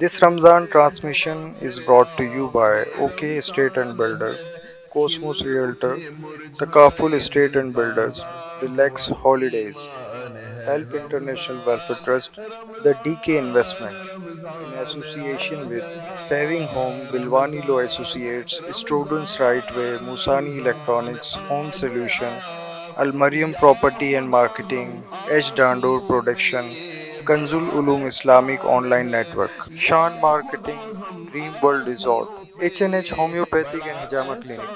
This Ramzan transmission is brought to you by OK Estate and Builder, Cosmos Realtor, Takaful Estate and Builders, Relax Holidays, Help International Welfare Trust, the DK Investment, in association with Saving Home, Bilwani Law Associates, Students Right Way, Musani Electronics, Home Solution, Al Mariam Property and Marketing, H. Dandur Production, Kanzul Ulum Islamic Online Network, Shan Marketing, Dream World Resort, H&H Homeopathic and Hijama Clinic.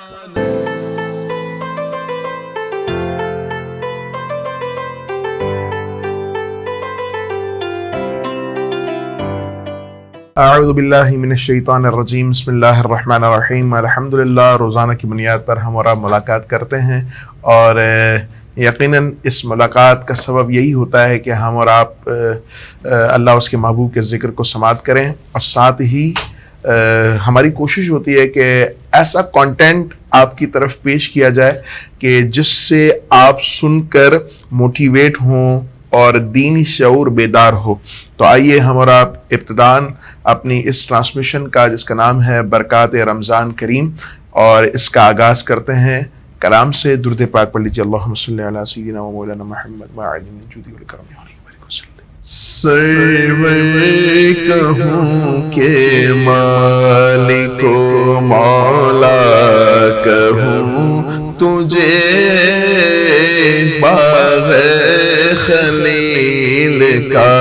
اعوذ باللہ من الشیطان الرجیم بسم اللہ الرحمن الرحیم الحمدللہ روزانہ کی بنیاد پر ہم اور آپ ملاقات کرتے ہیں اور یقیناً اس ملاقات کا سبب یہی ہوتا ہے کہ ہم اور آپ اللہ اس کے محبوب کے ذکر کو سماعت کریں اور ساتھ ہی ہماری کوشش ہوتی ہے کہ ایسا کانٹینٹ آپ کی طرف پیش کیا جائے کہ جس سے آپ سن کر موٹیویٹ ہوں اور دینی شعور بیدار ہو۔ تو آئیے ہم اور آپ ابتداً اپنی اس ٹرانسمیشن کا جس کا نام ہے برکات رمضان کریم اور اس کا آغاز کرتے ہیں کلام سے۔ درود پاک پڑھ لیجیے، اللہم صلی علی سیدنا و مولانا محمد وعلی الجود والکرم سرور کہوں کہ مالک و مولا کہوں تجھے، باغ خلیل کا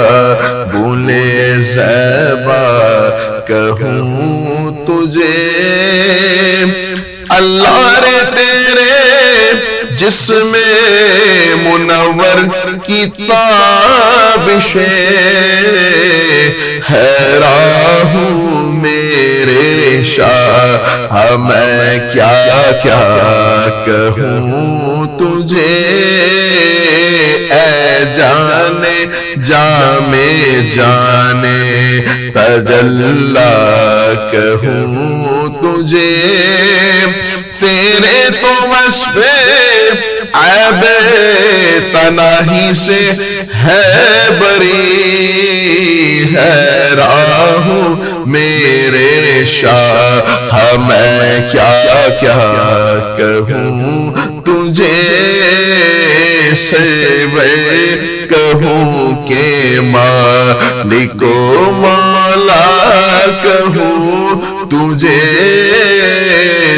بولے زیبا کہوں تجھے، اللہ رے تیرے جسم منور کی تابشیں حیران ہوں میرے شاہ، میں کیا کیا کہوں تجھے، اے جانے جامے جانے تجلی کہوں تجھے، تیرے تو وصف عیب تناہی سے ہے بری، حیران ہوں میرے شاہ، میں کیا کیا کہوں تجھے، سوے کہوں کہ مالک و مولا کہوں تجھے،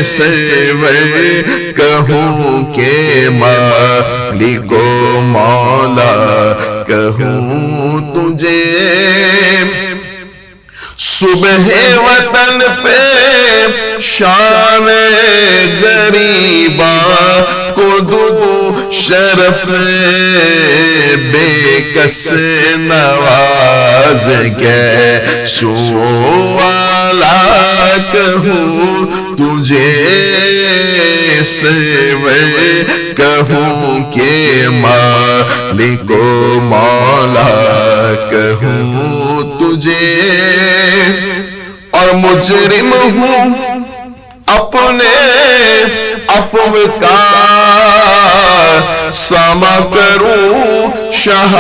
سوے کہوں کہ مالک و مولا کہوں تجھے، صبح وطن پہ شان غریباں کو دوں شرف بے کس نواز کے سو والا کہوں تجھے، سوے کہوں کہ مالک و مولا کہوں تجھے، اور مجرم ہوں اپنے عفو کا سما کروں شاہ،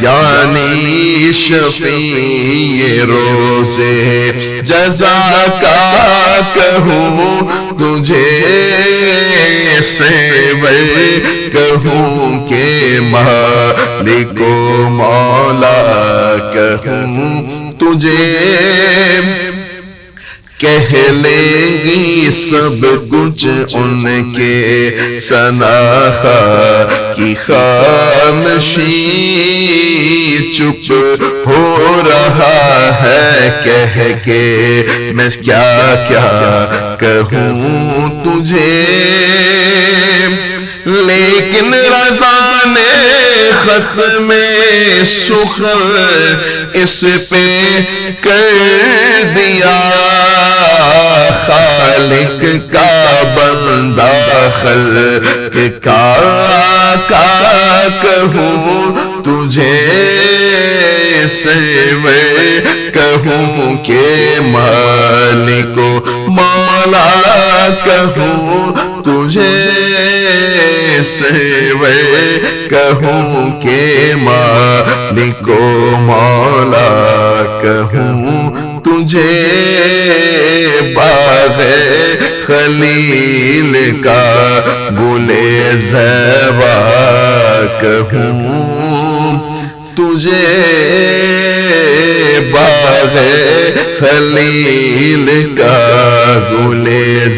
یعنی شفیع روزے جزا کا کہوں تجھے، سوے کہوں کہ مالک و مولا کہوں تجھے، کہہ لیں گی سب کچھ ان کے ثناء کی خاموشی، چپ ہو رہا ہے کہہ کے میں کیا کیا کہوں تجھے، لیکن رضا نے ختم سخن اس پہ کر دیا، خالق کا بندہ خلق کا کہوں تجھے، سوے کہوں کہ مالک و مولا مولا کہوں تجھے سوے کہوں کہ مالک و مولا کہوں تجھے باغ خلیل کا گل زیبا کہوں تجھے باغ خلیل کا گل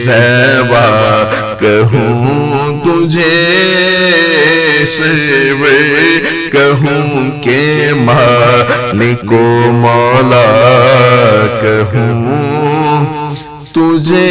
زیبا کہوں تجھے سوے کہوں کہ مالک و مولا کہوں تجھے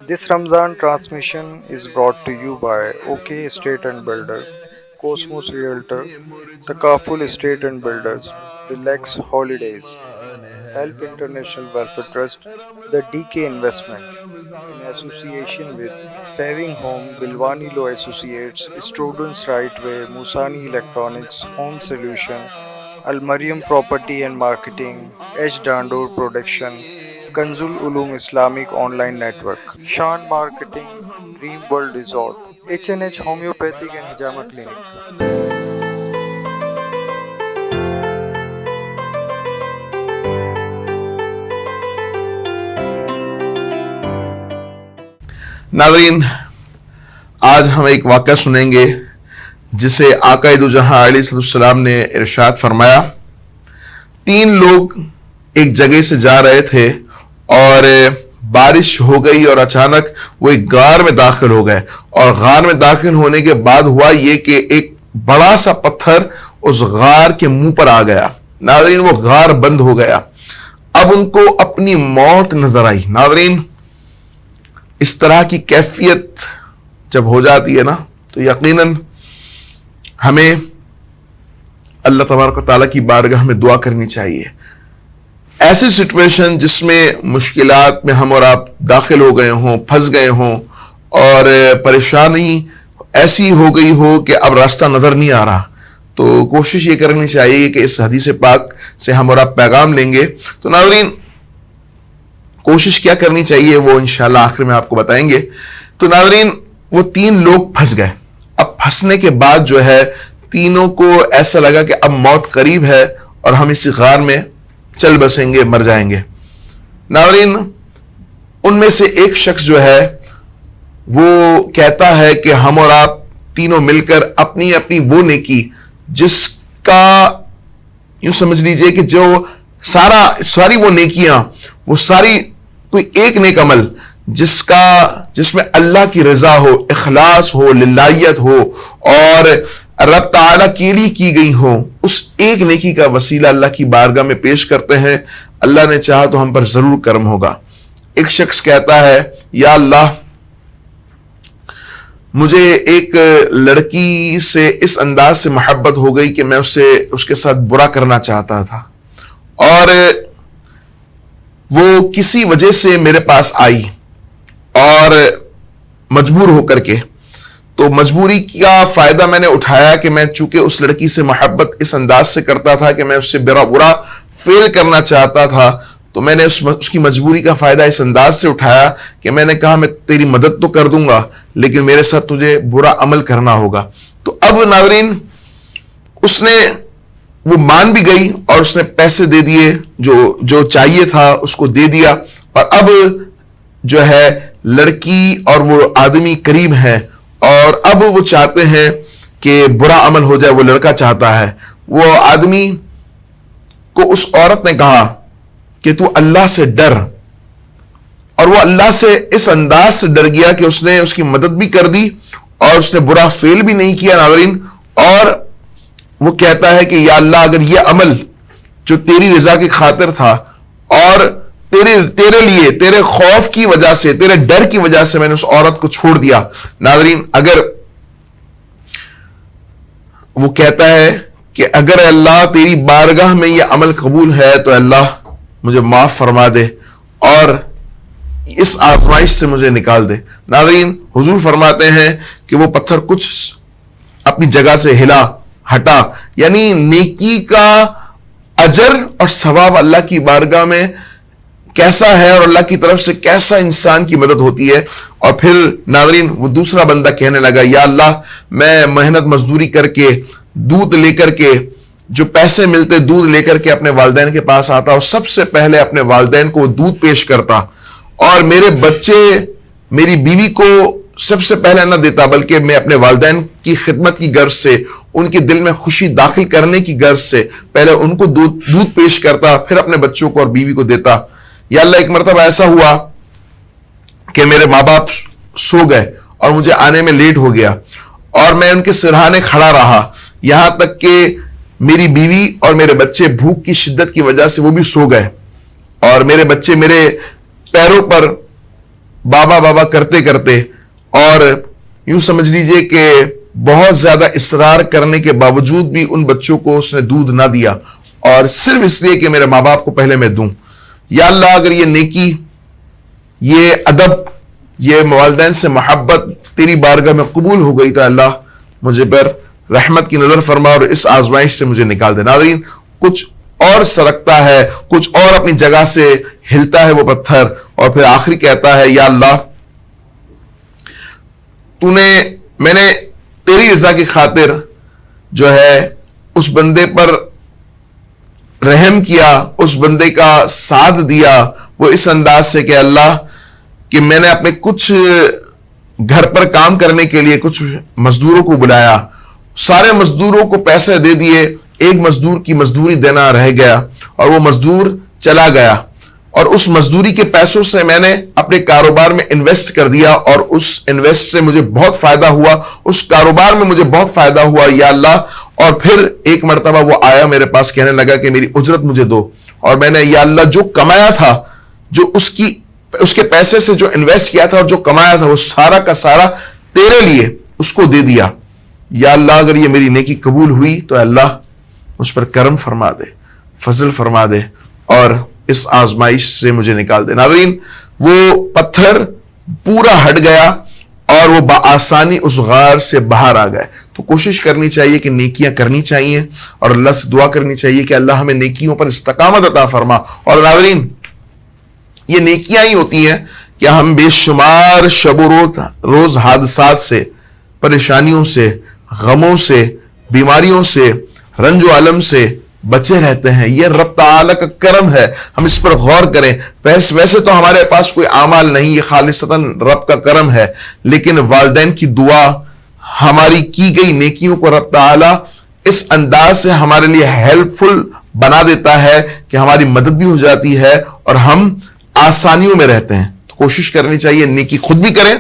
This Ramzan transmission is brought to you by OK Estate and Builder, Cosmos Realtor, The Kaful Estate and Builders, Relax Holidays, Help International Welfare Trust, The DK Investment, in association with Saving Home, Bilwani Law Associates, Students Right Way, Musani Electronics, Home Solution, Al Mariam Property and Marketing, H. Dandur Production, Kanzul Ulum Islamic Online Network, Shan Marketing, Dream World Resort, H&H Homeopathic and Hijama Clinic. ناظرین، آج ہم ایک واقعہ سنیں گے جسے آقا دو جہاں علیہ السلام نے ارشاد فرمایا. 3 لوگ ایک جگہ سے جا رہے تھے اور بارش ہو گئی اور اچانک وہ ایک غار میں داخل ہو گئے، اور غار میں داخل ہونے کے بعد ہوا یہ کہ ایک بڑا سا پتھر اس غار کے منہ پر آ گیا. ناظرین، وہ غار بند ہو گیا. اب ان کو اپنی موت نظر آئی. ناظرین، اس طرح کی کیفیت جب ہو جاتی ہے نا تو یقیناً ہمیں اللہ تبارک و تعالیٰ کی بارگاہ میں دعا کرنی چاہیے. ایسی سچویشن جس میں مشکلات میں ہم اور آپ داخل ہو گئے ہوں، پھنس گئے ہوں، اور پریشانی ایسی ہو گئی ہو کہ اب راستہ نظر نہیں آ رہا، تو کوشش یہ کرنی چاہیے کہ اس حدیث پاک سے ہم اور آپ پیغام لیں گے. تو ناظرین، کوشش کیا کرنی چاہیے وہ انشاءاللہ آخر میں آپ کو بتائیں گے. تو ناظرین، وہ 3 لوگ پھنس گئے. اب پھنسنے کے بعد جو ہے تینوں کو ایسا لگا کہ اب موت قریب ہے اور ہم اسی غار میں چل بسیں گے، مر جائیں گے. ناظرین، ان میں سے ایک شخص جو ہے وہ کہتا ہے کہ ہم اور آپ تینوں مل کر اپنی اپنی وہ نیکی جس کا یوں سمجھ لیجئے کہ جو ساری وہ نیکیاں، وہ ساری کوئی ایک نیک عمل جس میں اللہ کی رضا ہو، اخلاص ہو، للہیت ہو اور رب تعالیٰ کے لیے کی گئی ہو، اس ایک نیکی کا وسیلہ اللہ کی بارگاہ میں پیش کرتے ہیں. اللہ نے چاہا تو ہم پر ضرور کرم ہوگا. ایک شخص کہتا ہے، یا اللہ، مجھے ایک لڑکی سے اس انداز سے محبت ہو گئی کہ میں اس کے ساتھ برا کرنا چاہتا تھا، اور وہ کسی وجہ سے میرے پاس آئی اور مجبور ہو کر کے. تو مجبوری کا فائدہ میں نے اٹھایا کہ میں چونکہ اس لڑکی سے محبت اس انداز سے کرتا تھا کہ میں اس سے برا فیل کرنا چاہتا تھا، تو میں نے اس کی مجبوری کا فائدہ اس انداز سے اٹھایا کہ میں نے کہا میں تیری مدد تو کر دوں گا لیکن میرے ساتھ تجھے برا عمل کرنا ہوگا. تو اب ناظرین، وہ مان بھی گئی اور اس نے پیسے دے دیے، جو چاہیے تھا اس کو دے دیا. اور اب جو ہے لڑکی اور وہ آدمی قریب ہیں، اور اب وہ چاہتے ہیں کہ برا عمل ہو جائے. وہ لڑکا چاہتا ہے. وہ آدمی کو اس عورت نے کہا کہ تو اللہ سے ڈر، اور وہ اللہ سے اس انداز سے ڈر گیا کہ اس نے اس کی مدد بھی کر دی اور اس نے برا فعل بھی نہیں کیا. ناظرین، اور وہ کہتا ہے کہ یا اللہ، اگر یہ عمل جو تیری رضا کی خاطر تھا اور تیرے لیے، تیرے خوف کی وجہ سے، تیرے ڈر کی وجہ سے میں نے اس عورت کو چھوڑ دیا. ناظرین، وہ کہتا ہے کہ اگر اللہ تیری بارگاہ میں یہ عمل قبول ہے تو اللہ مجھے معاف فرما دے. اور اس آزمائش سے مجھے نکال دے۔ ناظرین، حضور فرماتے ہیں کہ وہ پتھر کچھ اپنی جگہ سے ہلا ہٹا، یعنی نیکی کا اجر اور ثواب اللہ کی بارگاہ میں کیسا ہے اور اللہ کی طرف سے کیسا انسان کی مدد ہوتی ہے۔ اور پھر ناظرین وہ دوسرا بندہ کہنے لگا، یا اللہ میں محنت مزدوری کر کے دودھ لے کر کے، جو پیسے ملتے دودھ لے کر کے اپنے والدین کے پاس آتا اور سب سے پہلے اپنے والدین کو دودھ پیش کرتا، اور میرے بچے میری بیوی کو سب سے پہلے نہ دیتا، بلکہ میں اپنے والدین کی خدمت کی غرض سے، ان کے دل میں خوشی داخل کرنے کی غرض سے پہلے ان کو دودھ پیش کرتا، پھر اپنے بچوں کو اور بیوی کو دیتا۔ یا اللہ ایک مرتبہ ایسا ہوا کہ میرے ماں باپ سو گئے اور مجھے آنے میں لیٹ ہو گیا، اور میں ان کے سرہانے کھڑا رہا، یہاں تک کہ میری بیوی اور میرے بچے بھوک کی شدت کی وجہ سے وہ بھی سو گئے، اور میرے بچے میرے پیروں پر بابا بابا کرتے کرتے، اور یوں سمجھ لیجئے کہ بہت زیادہ اصرار کرنے کے باوجود بھی ان بچوں کو اس نے دودھ نہ دیا، اور صرف اس لیے کہ میرے ماں باپ کو پہلے میں دوں۔ یا اللہ اگر یہ نیکی، یہ ادب، یہ والدین سے محبت تیری بارگاہ میں قبول ہو گئی تو اللہ مجھے پر رحمت کی نظر فرما اور اس آزمائش سے مجھے نکال دے۔ ناظرین، کچھ اور سرکتا ہے، کچھ اور اپنی جگہ سے ہلتا ہے وہ پتھر، اور پھر آخری کہتا ہے، یا اللہ میں نے تیری رضا کی خاطر جو ہے اس بندے پر رحم کیا، اس بندے کا ساتھ دیا، وہ اس انداز سے کہ اللہ کہ میں نے اپنے کچھ گھر پر کام کرنے کے لیے کچھ مزدوروں کو بلایا، سارے مزدوروں کو پیسے دے دیے، ایک مزدور کی مزدوری دینا رہ گیا، اور وہ مزدور چلا گیا، اور اس مزدوری کے پیسوں سے میں نے اپنے کاروبار میں انویسٹ کر دیا، اور اس انویسٹ سے مجھے بہت فائدہ ہوا، اس کاروبار میں مجھے بہت فائدہ ہوا یا اللہ۔ اور پھر ایک مرتبہ وہ آیا میرے پاس، کہنے لگا کہ میری اجرت مجھے دو، اور میں نے یا اللہ جو کمایا تھا، جو اس کے پیسے سے جو انویسٹ کیا تھا اور جو کمایا تھا، وہ سارا کا سارا تیرے لیے اس کو دے دیا۔ یا اللہ اگر یہ میری نیکی قبول ہوئی تو اللہ مجھ پر کرم فرما دے، فضل فرما دے، اور اس آزمائش سے مجھے نکال دے۔ ناظرین، وہ پتھر پورا ہٹ گیا اور وہ بآسانی اس غار سے باہر آ گئے۔ تو کوشش کرنی چاہیے کہ نیکیاں کرنی چاہیے، اور اللہ سے دعا کرنی چاہیے کہ اللہ ہمیں نیکیوں پر استقامت عطا فرما۔ اور ناظرین، یہ نیکیاں ہی ہوتی ہیں کہ ہم بے شمار شب و روز حادثات سے، پریشانیوں سے، غموں سے، بیماریوں سے، رنج و علم سے بچے رہتے ہیں۔ یہ رب تعالی کا کرم ہے، ہم اس پر غور کریں۔ ویسے تو ہمارے پاس کوئی اعمال نہیں، یہ خالصتاً رب کا کرم ہے، لیکن والدین کی دعا، ہماری کی گئی نیکیوں کو رب تعالی اس انداز سے ہمارے لیے ہیلپ فل بنا دیتا ہے کہ ہماری مدد بھی ہو جاتی ہے اور ہم آسانیوں میں رہتے ہیں۔ تو کوشش کرنی چاہیے نیکی خود بھی کریں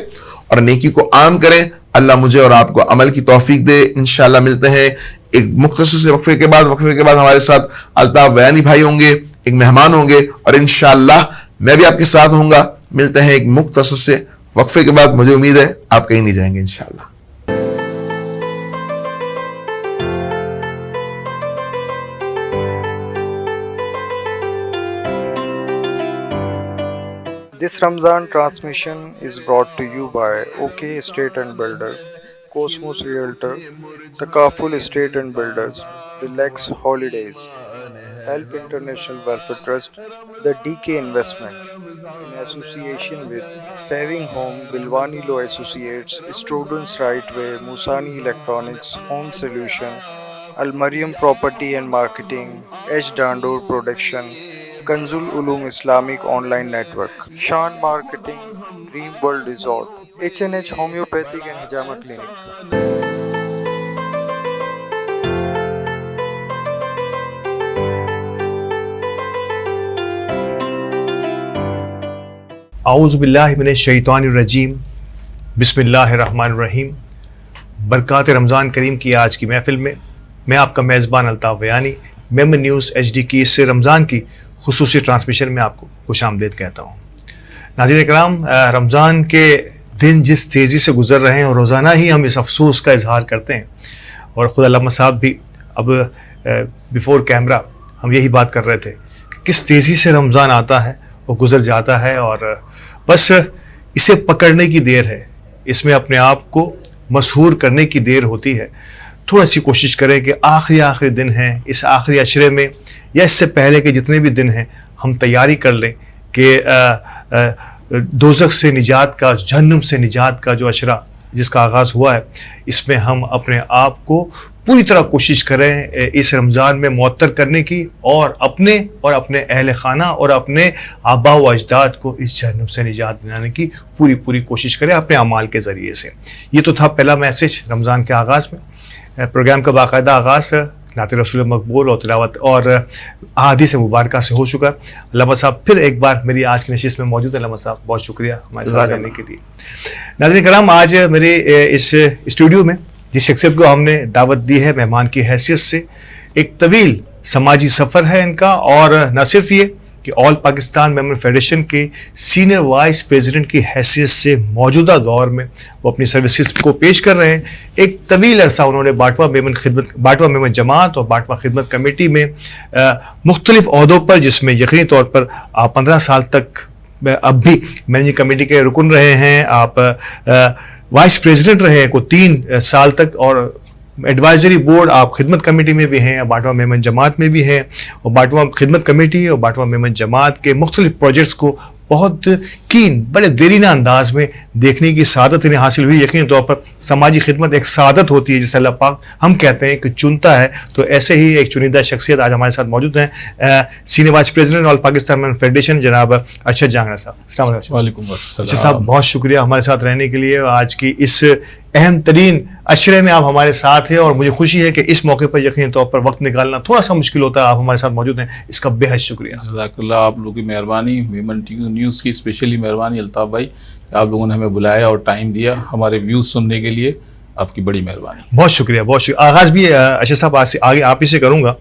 اور نیکی کو عام کریں۔ اللہ مجھے اور آپ کو عمل کی توفیق دے۔ انشاءاللہ ملتے ہیں ایک مختصر سے وقفے کے بعد ہمارے ساتھ الطاف بیانی بھائی ہوں گے، ایک مہمان ہوں گے، اور انشاءاللہ میں بھی آپ کے ساتھ ہوں گا۔ ملتے ہیں ایک مختصر سے وقفے کے بعد، مجھے امید ہے آپ کہیں نہیں جائیں گے انشاءاللہ۔ This Ramzan transmission is brought to you by OK Estate and Builder, Cosmos Realtor, Takaful Estate and Builders, Relax Holidays, Help International Welfare Trust, The DK Investment, in association with Saving Home, Bilwani Law Associates, Students Right Way, Musani Electronics, Home Solution, Al Mariam Property and Marketing, H. Dandur Production, Kanzul Ulum Islamic Online Network, Shan Marketing, Dream World Resort, H&H Homeopathic and Hijama Clinic. اعوذ باللہ من الشیطان الرجیم، بسم اللہ الرحمن الرحیم۔ برکات رمضان کریم کی آج کی محفل میں میں آپ کا میزبان الطاف بیانی میمن نیوز ایچ ڈی کی اس سے رمضان کی خصوصی ٹرانسمیشن میں آپ کو خوش آمدید کہتا ہوں۔ ناظرین کرام، رمضان کے دن جس تیزی سے گزر رہے ہیں اور روزانہ ہی ہم اس افسوس کا اظہار کرتے ہیں، اور خود علامہ صاحب بھی اب بیفور کیمرہ ہم یہی بات کر رہے تھے کہ کس تیزی سے رمضان آتا ہے، وہ گزر جاتا ہے، اور بس اسے پکڑنے کی دیر ہے، اس میں اپنے آپ کو مسحور کرنے کی دیر ہوتی ہے. تھوڑا سی کوشش کریں کہ آخری دن ہیں، اس آخری عشرے میں یا اس سے پہلے کے جتنے بھی دن ہیں ہم تیاری کر لیں کہ دوزخ سے نجات کا، جہنم سے نجات کا جو عشرہ جس کا آغاز ہوا ہے، اس میں ہم اپنے آپ کو پوری طرح کوشش کریں اس رمضان میں معطر کرنے کی، اور اپنے اہل خانہ اور اپنے آبا و اجداد کو اس جہنم سے نجات دلانے کی پوری کوشش کریں اپنے اعمال کے ذریعے سے. یہ تو تھا پہلا میسج رمضان کے آغاز میں. پروگرام کا باقاعدہ آغاز نعت رسول مقبول اور تلاوت اور احادیث مبارکہ سے ہو چکا ہے. علامہ صاحب پھر ایک بار میری آج کی نشست میں موجود ہے. علامہ صاحب بہت شکریہ ہمارے ساتھ رہنے کے لیے. ناظرین کرام، آج میرے اس اسٹوڈیو میں جس شخصیت کو ہم نے دعوت دی ہے مہمان کی حیثیت سے، ایک طویل سماجی سفر ہے ان کا، اور نہ صرف یہ کہ آل پاکستان میمن فیڈریشن کے سینئر وائس پریزیڈنٹ کی حیثیت سے موجودہ دور میں وہ اپنی سروسز کو پیش کر رہے ہیں. ایک طویل عرصہ انہوں نے باٹوا میمن جماعت اور باٹوا خدمت کمیٹی میں مختلف عہدوں پر، جس میں یقینی طور پر آپ 15 سال تک اب بھی مینیجنگ کمیٹی کے رکن رہے ہیں، آپ وائس پریزیڈنٹ رہے ہیں کو 3 سال تک، اور ایڈوائزری بورڈ آپ خدمت کمیٹی میں بھی ہیں، باٹوا میمن جماعت میں بھی ہیں، اور باٹوا خدمت کمیٹی اور باٹوا میمن جماعت کے مختلف پروجیکٹس کو بہت بڑے دیرینہ انداز میں دیکھنے کی سعادت انہیں حاصل ہوئی. یقینی طور پر سماجی خدمت ایک سعادت ہوتی ہے جسے اللہ پاک ہم کہتے ہیں کہ چنتا ہے. تو ایسے ہی ایک چنندہ شخصیت آج ہمارے ساتھ موجود ہیں، سینئر وائس پریزیڈنٹ آل پاکستان میمن فیڈریشن جناب ارشد جانگڑا صاحب. السلام علیکم. وعلیکم السلام. ارشد صاحب بہت شکریہ ہمارے ساتھ رہنے کے لیے. آج کی اس اہم ترین عشرے میں آپ ہمارے ساتھ ہیں، اور مجھے خوشی ہے کہ اس موقع پر یقینی طور پر وقت نکالنا تھوڑا سا مشکل ہوتا ہے. آپ ہمارے ساتھ موجود ہیں، اس کا بے حد شکریہ. جزاک اللہ. آپ لوگوں کی مہربانی، میمن نیوز کی اسپیشلی مہربانی الطاف بھائی کہ آپ لوگوں نے ہمیں بلایا اور ٹائم دیا ہمارے ویوز سننے کے لیے. آپ کی بڑی مہربانی. بہت شکریہ بہت شکریہ. آغاز بھی ارشد صاحب آگے آپ ہی سے کروں گا.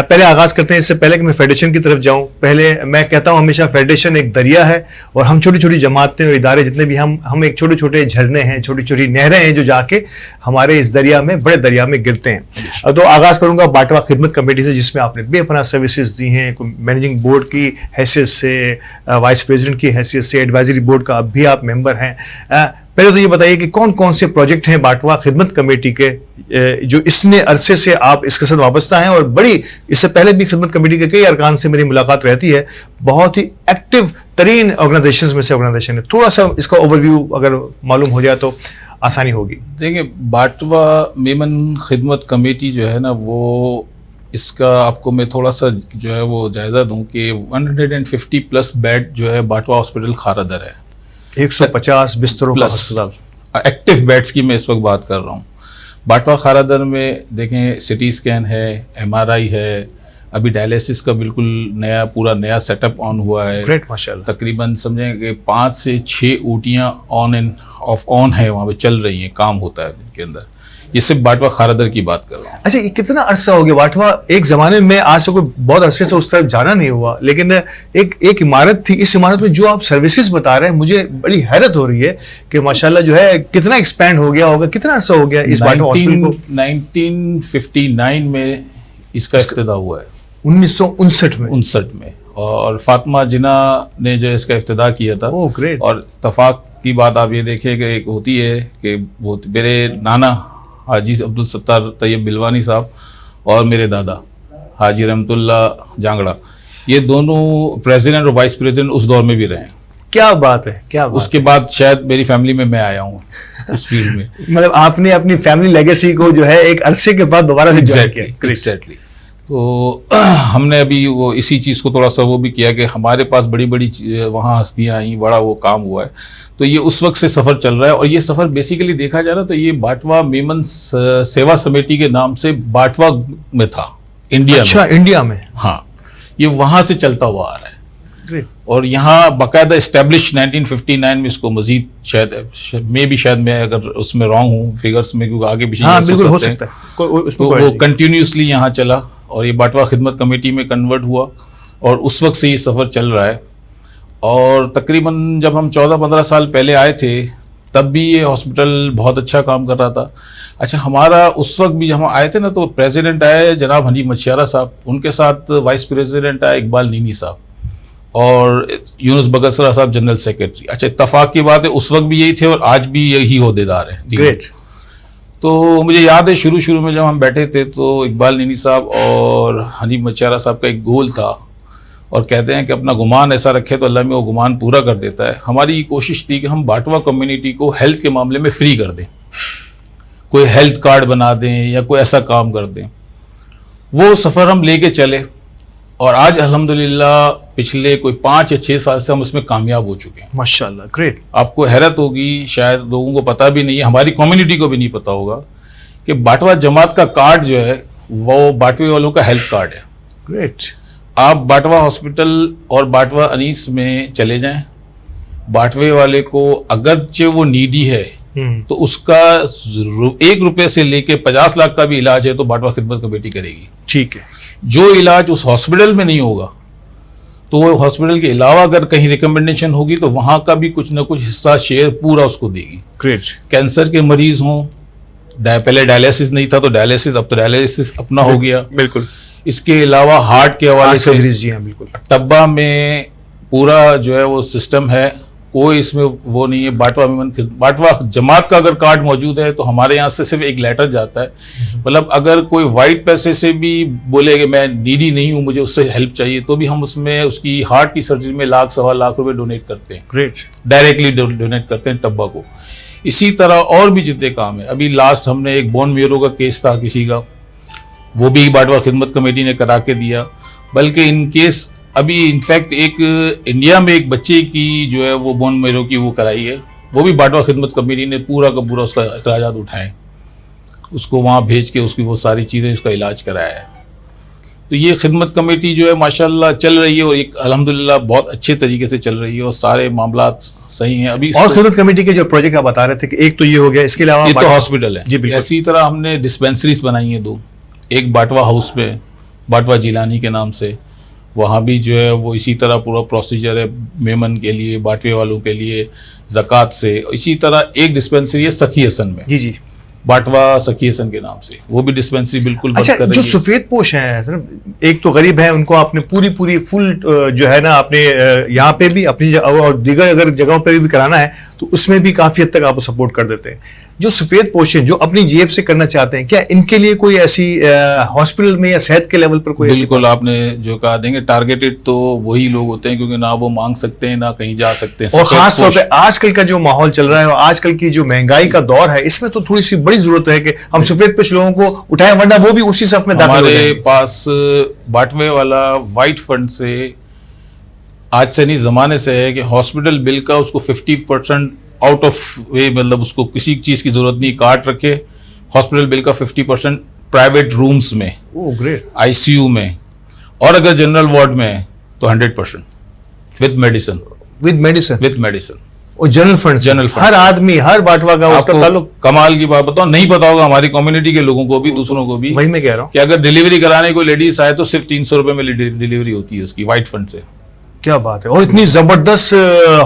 پہلے آغاز کرتے ہیں، اس سے پہلے کہ میں فیڈریشن کی طرف جاؤں، پہلے میں کہتا ہوں ہمیشہ فیڈریشن ایک دریا ہے، اور ہم چھوٹی چھوٹی جماعتیں اور ادارے جتنے بھی ہم ایک چھوٹے چھوٹے جھرنے ہیں، چھوٹی چھوٹی نہریں ہیں جو جا کے ہمارے اس دریا میں، بڑے دریا میں گرتے ہیں. تو آغاز کروں گا باٹوا خدمت کمیٹی سے، جس میں آپ نے بے پناہ سروسز دی ہیں، مینیجنگ بورڈ کی حیثیت سے، وائس پریزیڈنٹ کی حیثیت سے، ایڈوائزری بورڈ کا اب بھی آپ ممبر ہیں. پہلے تو یہ بتائیے کہ کون کون سے پروجیکٹ ہیں باٹوا خدمت کمیٹی کے جو اس نے عرصے سے آپ اس کے ساتھ وابستہ ہیں، اور بڑی اس سے پہلے بھی خدمت کمیٹی کے کئی ارکان سے میری ملاقات رہتی ہے، بہت ہی ایکٹیو ترین آرگنائزیشنز میں سے آرگنائزیشن ہے. تھوڑا سا اس کا اوور ویو اگر معلوم ہو جائے تو آسانی ہوگی. دیکھیں، باٹوا میمن خدمت کمیٹی جو ہے نا، وہ اس کا آپ کو میں تھوڑا سا جو ہے وہ جائزہ دوں کہ 150+ بیڈ جو ہے باٹوا ہاسپٹل خارادر ہے. 150 بستروں کا ہسپتال، ایکٹیو بیڈس کی میں اس وقت بات کر رہا ہوں. باٹوا خارادر میں دیکھیں سٹی اسکین ہے، MRI ہے، ابھی ڈائلیسس کا بالکل پورا نیا سیٹ اپ آن ہوا ہے. گریٹ ماشاءاللہ. تقریباً سمجھیں کہ 5 سے 6 اوٹیاں آن اینڈ آن ہے، وہاں پہ چل رہی ہیں، کام ہوتا ہے ان کے اندر. یہ صرف باٹوا خارادر کی بات کر رہا ہوں. اچھا، یہ کتنا عرصہ ہو گیا باٹوا؟ ایک زمانے میں آج سے کوئی بہت عرصے سے اس طرف جانا نہیں ہوا، لیکن ایک عمارت تھی، اس عمارت میں جو آپ سروسز بتا رہے ہیں مجھے بڑی حیرت ہو رہی ہے کہ ماشاءاللہ جو ہے کتنا ایکسپینڈ ہو گیا ہوگا. کتنا عرصہ ہو گیا اس باٹوا ہاسپٹل کو؟ 1959 میں اس کا افتتاح ہوا ہے. 1959 میں اور فاطمہ جناح نے جو اس کا افتتاح کیا تھا. گریٹ. اور اتفاق کی بات آپ یہ دیکھیں کہ ایک ہوتی ہے کہ میرے نانا حاجی عبدالستار طیب بلوانی صاحب اور میرے دادا حاجی رحمت اللہ جانگڑا، یہ دونوں پریزیڈنٹ اور وائس پریزیڈنٹ اس دور میں بھی رہے ہیں. کیا بات ہے، کیا بات. اس کے بعد شاید میری فیملی میں آیا ہوں اس فیلڈ میں. مطلب آپ نے اپنی فیملی لیگیسی کو جو ہے ایک عرصے کے بعد دوبارہ سے جوائن کیا. ایگزیکٹلی. تو ہم نے ابھی وہ اسی چیز کو تھوڑا سا وہ بھی کیا کہ ہمارے پاس بڑی بڑی وہاں ہستیاں آئیں، بڑا وہ کام ہوا ہے. تو یہ اس وقت سے سفر چل رہا ہے، اور یہ سفر بیسیکلی دیکھا جا رہا تو یہ باٹوا میمن سیوا سمیتی کے نام سے باٹوا میں تھا انڈیا. اچھا، انڈیا میں. ہاں، یہ وہاں سے چلتا ہوا آ رہا ہے. اور یہاں باقاعدہ اسٹیبلش 1959 میں اس کو مزید شاید میں اگر اس میں رانگ ہوں فگرز میں، کیونکہ آگے پیچھے ہو سکتا ہے، تو وہ کنٹینیوسلی یہاں چلا اور یہ باٹوا خدمت کمیٹی میں کنورٹ ہوا، اور اس وقت سے یہ سفر چل رہا ہے. اور تقریباً جب ہم 14-15 سال پہلے آئے تھے تب بھی یہ ہاسپٹل بہت اچھا کام کر رہا تھا. اچھا، ہمارا اس وقت بھی ہم آئے تھے نا تو پریزیڈنٹ آئے جناب حنیف مشیرہ صاحب، ان کے ساتھ وائس پریزیڈنٹ آئے اقبال نینی صاحب، اور یونس بگسرا صاحب جنرل سیکرٹری. اچھا اتفاق کی بات ہے اس وقت بھی یہی تھے اور آج بھی یہی عہدیدار ہیں. گریٹ. تو مجھے یاد ہے شروع میں جب ہم بیٹھے تھے تو اقبال نینی صاحب اور حنیف مچارہ صاحب کا ایک گول تھا اور کہتے ہیں کہ اپنا گمان ایسا رکھے تو اللہ میں وہ گمان پورا کر دیتا ہے. ہماری کوشش تھی کہ ہم باٹوا کمیونٹی کو ہیلتھ کے معاملے میں فری کر دیں, کوئی ہیلتھ کارڈ بنا دیں یا کوئی ایسا کام کر دیں. وہ سفر ہم لے کے چلے اور آج الحمدللہ پچھلے کوئی 5 یا 6 سال سے ہم اس میں کامیاب ہو چکے ہیں. ماشاءاللہ. گریٹ. آپ کو حیرت ہوگی, شاید لوگوں کو پتہ بھی نہیں ہے, ہماری کمیونٹی کو بھی نہیں پتہ ہوگا کہ باٹوا جماعت کا کارڈ جو ہے وہ باٹوے والوں کا ہیلتھ کارڈ ہے. گریٹ. آپ باٹوا ہاسپٹل اور باٹوا انیس میں چلے جائیں, باٹوے والے کو اگرچہ وہ نیڈی ہے تو اس کا 1 روپے سے لے کے 50 لاکھ کا بھی علاج ہے تو باٹوا خدمت کمیٹی کرے گی. ٹھیک ہے. جو علاج اس ہاسپٹل میں نہیں ہوگا تو وہ ہاسپٹل کے علاوہ اگر کہیں ریکمنڈیشن ہوگی تو وہاں کا بھی کچھ نہ کچھ حصہ شیئر پورا اس کو دے گی. گریٹ. کینسر کے مریض ہوں, پہلے ڈائلیسس نہیں تھا تو ڈائلیسس, اب تو ڈائلیسس اپنا ہو گیا. بالکل. اس کے علاوہ ہارٹ کے حوالے سے جی ہاں بالکل ٹبا میں پورا جو ہے وہ سسٹم ہے, کوئی اس میں وہ نہیں ہے. باٹوا جماعت کا اگر کارڈ موجود ہے تو ہمارے یہاں سے صرف ایک لیٹر جاتا ہے, مطلب اگر کوئی وائٹ پیسے سے بھی بولے کہ میں نیڈی نہیں ہوں مجھے اس سے ہیلپ چاہیے تو بھی ہم اس میں اس کی ہارٹ کی سرجری میں 1,00,000-1,25,000 روپے ڈونیٹ کرتے ہیں. گریٹ. ڈائریکٹلی ڈونیٹ کرتے ہیں ٹبا کو. اسی طرح اور بھی جتنے کام ہیں, ابھی لاسٹ ہم نے ایک بون میرو کا کیس تھا کسی کا, وہ بھی باٹوا خدمت کمیٹی نے کرا کے دیا. بلکہ ان کیس ابھی انفیکٹ ایک انڈیا میں ایک بچے کی جو ہے وہ بون میرو کی وہ کرائی ہے, وہ بھی باٹوا خدمت کمیٹی نے پورا کا پورا اس کا اخراجات اٹھائے, اس کو وہاں بھیج کے اس کی وہ ساری چیزیں اس کا علاج کرایا ہے. تو یہ خدمت کمیٹی جو ہے ماشاءاللہ چل رہی ہے اور ایک الحمدللہ بہت اچھے طریقے سے چل رہی ہے اور سارے معاملات صحیح ہیں. ابھی اور خدمت کمیٹی کے جو پروجیکٹ آپ بتا رہے تھے کہ ایک تو یہ ہو گیا, اس کے علاوہ یہ تو ہاسپٹل ہے. جی بالکل. اسی طرح ہم نے ڈسپینسریز بنائی ہیں 2, ایک باٹوا ہاؤس میں باٹوا جیلانی کے نام سے, وہاں بھی جو ہے وہ اسی طرح پورا پروسیجر ہے میمن کے لیے, باٹوے والوں کے لیے زکوٰۃ سے. اسی طرح ایک ڈسپینسری ہے سخی حسن میں, جی جی باٹوا سخی حسن کے نام سے, وہ بھی ڈسپینسری بالکل بند کر رہی ہے. جو سفید پوش ہیں سر, ایک تو غریب ہیں, ان کو آپ نے پوری فل جو ہے نا آپ نے یہاں پہ بھی اپنی اور دیگر اگر جگہوں پہ بھی کرانا ہے تو اس میں بھی کافی حد تک آپ سپورٹ کر دیتے ہیں. جو سفید پوش ہیں جو اپنی جیب سے کرنا چاہتے ہیں, کیا ان کے لیے کوئی ایسی ہاسپٹل میں یا صحت کے لیول پر کوئی بالکل آپ نے جو کہا دیں گے ٹارگیٹڈ تو وہی لوگ ہوتے ہیں کیونکہ نہ وہ مانگ سکتے ہیں نہ کہیں جا سکتے ہیں. اور خاص طور پہ آج کل کا جو ماحول چل رہا ہے اور آج کل کی جو مہنگائی کا دور ہے, اس میں تو تھوڑی سی بڑی ضرورت ہے کہ ہم سفید پوش لوگوں کو اٹھائیں, ورنہ وہ بھی اسی صف میں داخل ہو جائیں. ہمارے پاس باٹوے والا وائٹ فنڈ سے آج سے نہیں زمانے سے ہے کہ ہاسپٹل بل کا اس کو 50% آؤٹ آف وے, مطلب اس کو کسی چیز کی ضرورت نہیں, کاٹ رکھے ہاسپٹل بل کا 50% پرائیویٹ رومز میں, آئی سی یو میں, اور اگر جنرل وارڈ میں ہے تو 100% ود میڈیسن اور جنرل فنڈ ہر آدمی ہر باٹوا کا اس کا تعلق. کمال کی بات بتاؤ, نہیں پتا ہوگا ہماری کمیونٹی کے لوگوں کو بھی دوسروں کو بھی, وہی میں کہہ رہا ہوں کہ اگر ڈیلیوری کرانے کوئی لیڈیز آئے تو صرف 300 روپے میں ڈیلیوری ہوتی ہے اس کی وائٹ فنڈ سے. کیا بات ہے. اور اتنی زبردست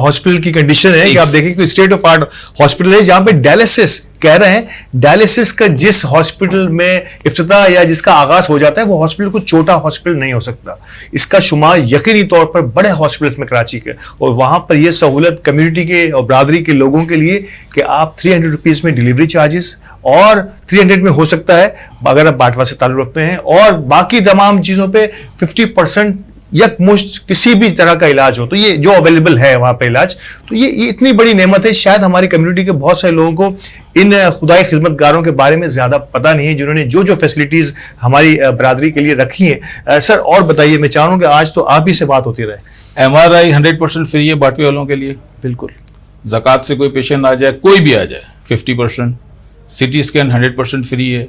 ہاسپٹل کی کنڈیشن ہے کہ آپ دیکھیں کہ اسٹیٹ آف آرٹ ہاسپٹل ہے جہاں پہ ڈائلیسس کہہ رہے ہیں, ڈائلیسس کا جس ہاسپٹل میں افتتاح یا جس کا آغاز ہو جاتا ہے وہ ہاسپٹل کو چھوٹا ہاسپٹل نہیں ہو سکتا, اس کا شمار یقینی طور پر بڑے ہاسپٹلس میں کراچی کے, اور وہاں پر یہ سہولت کمیونٹی کے اور برادری کے لوگوں کے لیے کہ آپ 300 روپیز میں ڈیلیوری چارجز اور 300 میں ہو سکتا ہے اگر آپ باٹوا سے تعلق رکھتے ہیں, اور باقی تمام چیزوں پہ 50% یک مشت کسی بھی طرح کا علاج ہو, تو یہ جو اویلیبل ہے وہاں پہ علاج, تو یہ اتنی بڑی نعمت ہے. شاید ہماری کمیونٹی کے بہت سارے لوگوں کو ان خدائی خدمت گاروں کے بارے میں زیادہ پتہ نہیں ہے جنہوں نے جو فیسلٹیز ہماری برادری کے لیے رکھی ہیں. سر اور بتائیے, میں چاہوں گا آج تو آپ ہی سے بات ہوتی رہے. MRI 100% فری ہے باٹوے والوں کے لیے, بالکل. زکوٰۃ سے کوئی پیشنٹ آ جائے, کوئی بھی آ جائے 50%, CT اسکین 100% فری ہے,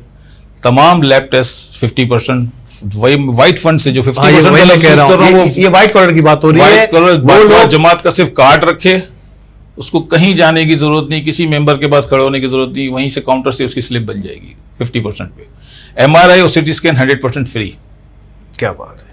تمام لیب ٹیسٹ 50%, وائٹ فنڈ سے جو 50% یہ وائٹ کلر کی بات ہو رہی ہے, جماعت کا صرف کارڈ رکھے, اس کو کہیں جانے کی ضرورت نہیں, کسی ممبر کے پاس کھڑے ہونے کی ضرورت نہیں, وہیں سے کاؤنٹر سے اس کی سلپ بن جائے گی 50% پہ. MRI اور CT اسکین 100% فری. کیا بات ہے.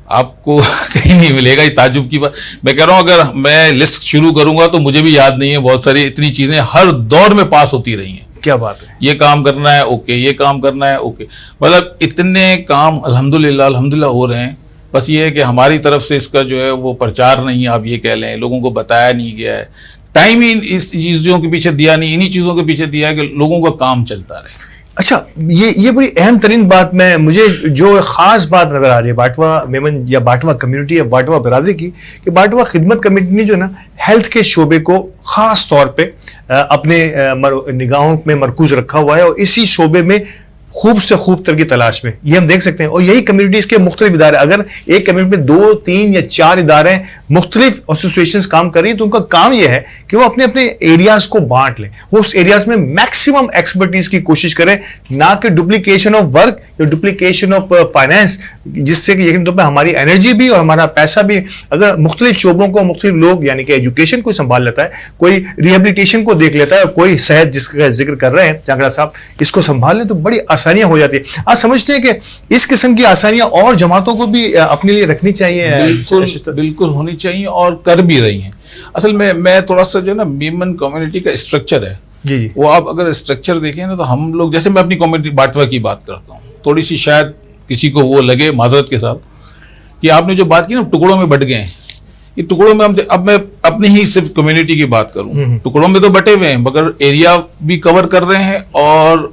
آپ کو کہیں نہیں ملے گا, یہ تعجب کی بات. میں کہہ رہا ہوں اگر میں لسٹ شروع کروں گا تو مجھے بھی یاد نہیں ہے, بہت ساری اتنی چیزیں ہر دور میں پاس ہوتی رہی ہیں. کیا بات ہے. یہ کام کرنا ہے اوکے, یہ کام کرنا ہے اوکے, مطلب اتنے کام الحمدللہ ہو رہے ہیں بس یہ ہے کہ ہماری طرف سے اس کا جو ہے وہ پرچار نہیں, آپ یہ کہہ لیں, لوگوں کو بتایا نہیں گیا ہے, ٹائم ہی اس چیزوں کے پیچھے دیا نہیں, انہی چیزوں کے پیچھے دیا ہے کہ لوگوں کا کام چلتا رہے. اچھا, یہ بڑی اہم ترین بات مجھے جو خاص بات نظر آ رہی ہے باٹوا میمن یا باٹوا کمیونٹی یا باٹوا برادری کی, کہ باٹوا خدمت کمیٹی نے جو ہے نا ہیلتھ کے شعبے کو خاص طور پہ اپنے نگاہوں میں مرکوز رکھا ہوا ہے, اور اسی شعبے میں خوب سے خوب تر کی تلاش میں یہ ہم دیکھ سکتے ہیں. اور یہی کمیونٹیز کے مختلف ادارے, اگر ایک کمیونٹی میں 2, 3 یا 4 ادارے مختلف ایسوسیشنز کام کر رہی ہیں تو ان کا کام یہ ہے کہ وہ اپنے اپنے ایریاز کو بانٹ لیں, وہ اس ایریاز میں میکسیمم ایکسپرٹیز کی کوشش کریں, نہ کہ ڈپلیکیشن آف ورک یا ڈپلیکیشن آف فائنینس, جس سے کہ یقیناً طور پہ ہماری انرجی بھی اور ہمارا پیسہ بھی, اگر مختلف شعبوں کو مختلف لوگ یعنی کہ ایجوکیشن کو سنبھال لیتا ہے, کوئی ریہیبلیٹیشن کو دیکھ لیتا ہے, کوئی صحت جس کا ذکر کر رہے ہیں جاگڑا صاحب, اس کو سنبھال لیں تو بڑی آسانیاں ہو جاتی ہیں. آپ سمجھتے ہیں کہ اس قسم کی آسانیاں اور جماعتوں کو بھی اپنے لیے رکھنی چاہیے؟ بالکل ہونی چاہیے, اور کر بھی رہی ہیں. اصل میں تھوڑا سا جو ہے نا میمن کمیونٹی کا اسٹرکچر ہے, جی وہ آپ اگر اسٹرکچر دیکھیں نا تو ہم لوگ, جیسے میں اپنی کمیونٹی باٹوا کی بات کرتا ہوں, تھوڑی سی شاید کسی کو وہ لگے معذرت کے ساتھ کہ آپ نے جو بات کی نا ٹکڑوں میں بٹ گئے ہیں, یہ ٹکڑوں میں اب میں اپنی ہی صرف کمیونٹی کی بات کروں, ٹکڑوں میں تو بٹے ہوئے ہیں مگر ایریا بھی کور کر رہے ہیں اور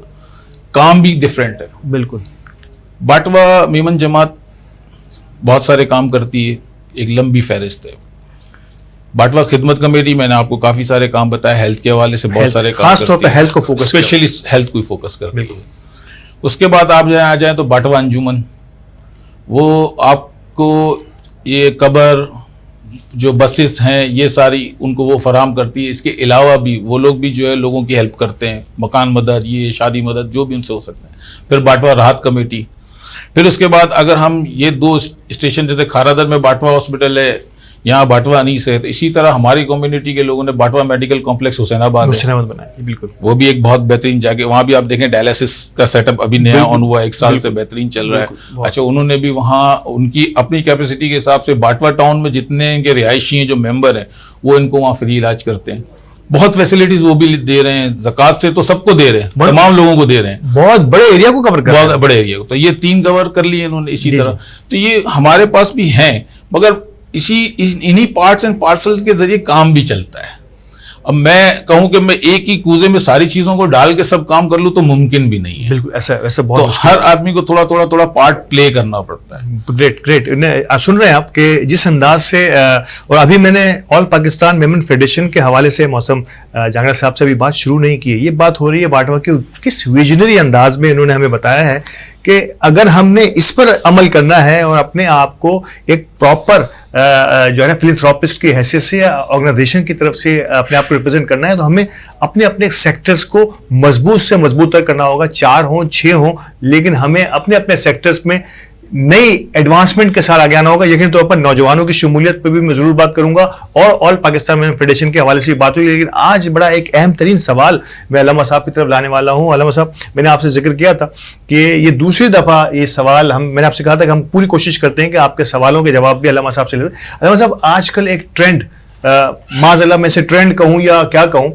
کام بھی ڈفرینٹ ہے. بالکل. باٹوا میمن جماعت بہت سارے کام کرتی ہے, ایک لمبی فہرست ہے. باٹوا خدمت کمیٹی میں نے آپ کو کافی سارے کام بتایا, ہیلتھ کے حوالے سے بہت سارے کام, خاص طور پہ ہیلتھ کو فوکس, اسپیشلی ہیلتھ کو فوکس کرتی ہے. اس کے بعد آپ آ جائیں تو باٹوا انجمن, وہ آپ کو یہ قبر جو بسز ہیں یہ ساری ان کو وہ فراہم کرتی ہے. اس کے علاوہ بھی وہ لوگ بھی جو ہے لوگوں کی ہیلپ کرتے ہیں, مکان مدد, یہ شادی مدد, جو بھی ان سے ہو سکتا ہے. پھر باٹوا راحت کمیٹی. پھر اس کے بعد اگر ہم یہ 2 اسٹیشن, جیسے کھارادر میں باٹوا ہاسپٹل ہے, یہاں باٹوا انیس ہے, تو اسی طرح ہماری کمیونٹی کے لوگوں نے باٹوا میڈیکل کمپلیکس حسین آباد بنایا. بالکل, وہ بھی ایک بہت بہترین جگہ, وہاں بھی آپ دیکھیں ڈائلسس کا سیٹ اپ ابھی نیا آن ہوا, 1 سال سے بہترین چل رہا ہے. اچھا, انہوں نے بھی وہاں ان کی اپنی کیپیسٹی کے حساب سے باٹوا ٹاؤن میں جتنے ان کے رہائشی ہیں جو ممبر ہیں وہ ان کو وہاں فری علاج کرتے ہیں. بہت فیسلٹیز وہ بھی دے رہے ہیں, زکوٰۃ سے تو سب کو دے رہے ہیں, تمام لوگوں کو دے رہے ہیں, بہت بڑے ایریا کو کور کر رہے ہیں, بہت بڑے ایریا کو. تو یہ 3 کور کر لیے انہوں نے اسی طرح. تو یہ ہمارے پاس بھی ہیں, مگر انہی پارٹس اینڈ پارسل کے ذریعے کام بھی چلتا ہے. اب میں کہوں کہ میں ایک ہی کوزے میں ساری چیزوں کو ڈال کے سب کام کر لوں تو ممکن بھی نہیں ہے. بالکل ایسا بہت, تو ہر آدمی کو تھوڑا پارٹ پلے کرنا پڑتا ہے. گریٹ. سن رہے ہیں آپ کہ جس انداز سے, اور ابھی میں نے آل پاکستان میمن فیڈریشن کے حوالے سے موسم جانگڑا صاحب سے ابھی بات شروع نہیں کی ہے, یہ بات ہو رہی ہے باٹوا کے کس ویژنری انداز میں انہوں نے ہمیں بتایا ہے کہ اگر ہم نے اس پر عمل کرنا ہے اور اپنے آپ کو ایک پراپر جو ہے نا فلنتھراپسٹ کی حیثیت سے یا آرگنائزیشن کی طرف سے اپنے آپ کو ریپرزینٹ کرنا ہے, تو ہمیں اپنے سیکٹرز کو مضبوط سے مضبوط تر کرنا ہوگا. 4 ہوں 6 ہوں, لیکن ہمیں اپنے سیکٹرز میں نئی ایڈوانسمنٹ کے ساتھ آگے آنا ہوگا. یقینی طور پر نوجوانوں کی شمولیت پہ بھی میں ضرور بات کروں گا, اور آل پاکستان میمن فیڈریشن کے حوالے سے بھی بات ہوئی. لیکن آج بڑا ایک اہم ترین سوال میں علامہ صاحب کی طرف لانے والا ہوں. علامہ صاحب, میں نے آپ سے ذکر کیا تھا کہ یہ دوسری دفعہ یہ سوال میں نے آپ سے کہا تھا کہ ہم پوری کوشش کرتے ہیں کہ آپ کے سوالوں کے جواب بھی علامہ صاحب سے لیں. علامہ صاحب, آج کل ایک ٹرینڈ, معاذ اللہ میں سے ٹرینڈ کہوں یا کیا کہوں,